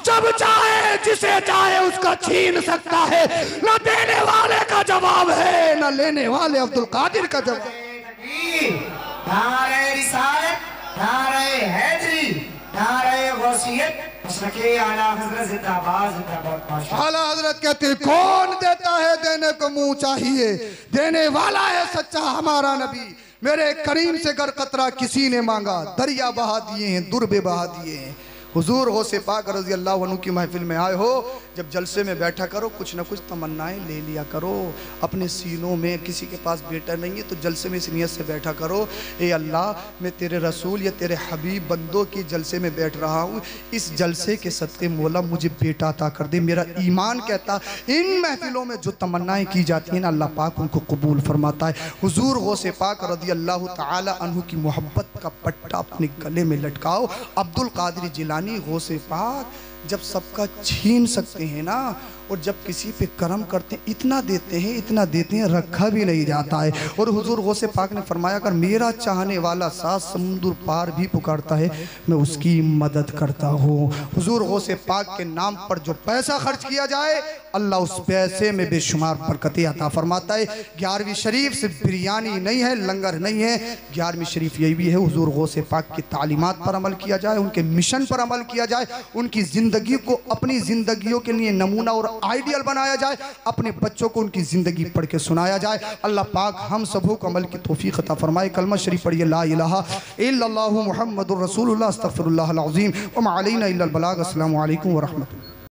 जब चाहे जिसे चाहे उसका छीन सकता है। न देने वाले का जवाब है, न लेने वाले अब्दुल कादिर का जवाब। नारे रिसालत, नारे हैदरी, नारे गौसियत, आला हजरत जिंदाबाद जिंदाबाद। आला हजरत कहते हैं कौन देता है, देने को मुंह चाहिए, देने वाला है सच्चा हमारा नबी। मेरे करीम से गर कतरा किसी ने मांगा, दरिया बहा दिए हैं, दुर्बे बहा दिए हैं। हुजूर गौसे पाक रज़ी अल्लाह अन्हु की महफिल में आए हो, जब जलसे में बैठा करो कुछ ना कुछ तमन्नाएं ले लिया करो अपने सीनों में। किसी के पास बेटा नहीं है तो जलसे में इस नियत से बैठा करो, ए अल्लाह मैं तेरे रसूल या तेरे हबीब बंदों की जलसे में बैठ रहा हूँ, इस जलसे के सदक़े मौला मुझे बेटा अता कर दे। मेरा ईमान कहता इन महफिलों में जो तमन्नाएं की जाती हैं ना, अल्लाह पाक उनको कबूल फरमाता है। हुजूर गौसे पाक रज़ी अल्लाह ताला अन्हु की मोहब्बत का पट्टा अपने गले में लटकाओ। अब्दुल कादिर जिलानी गौसे पाक जब सबका छीन सकते हैं ना, और जब किसी पे करम करते हैं इतना देते हैं रखा भी नहीं जाता है। और हुजूर गौसे पाक ने फरमाया अगर मेरा चाहने वाला 7 समुंदर पार भी पुकारता है मैं उसकी मदद करता हूँ। हुजूर गौसे पाक के नाम पर जो पैसा खर्च किया जाए अल्लाह उस पैसे में बेशुमार बरकतें अता फरमाता है। 11वीं शरीफ सिर्फ बिरयानी नहीं है, लंगर नहीं है, 11वीं शरीफ यही भी है हुजूर गौसे पाक की तालीमात पर अमल किया जाए, उनके मिशन पर अमल किया जाए, उनकी ज़िंदगी को अपनी ज़िंदगियों के लिए नमूना और आइडियल बनाया जाए, अपने बच्चों को उनकी ज़िंदगी पढ़ के सुनाया जाए। अल्लाह पाक हम सबों को अमल की तौफीक अता फरमाए। कलमा शरीफ पढ़िए ला इलाहा इल्लल्लाहु मुहम्मदुर रसूलुल्लाह अस्तगफिरुल्लाहल अज़ीम व मा अलैना इल्लल बलाग। अस्सलामु अलैकुम व रहमतुल्लाह।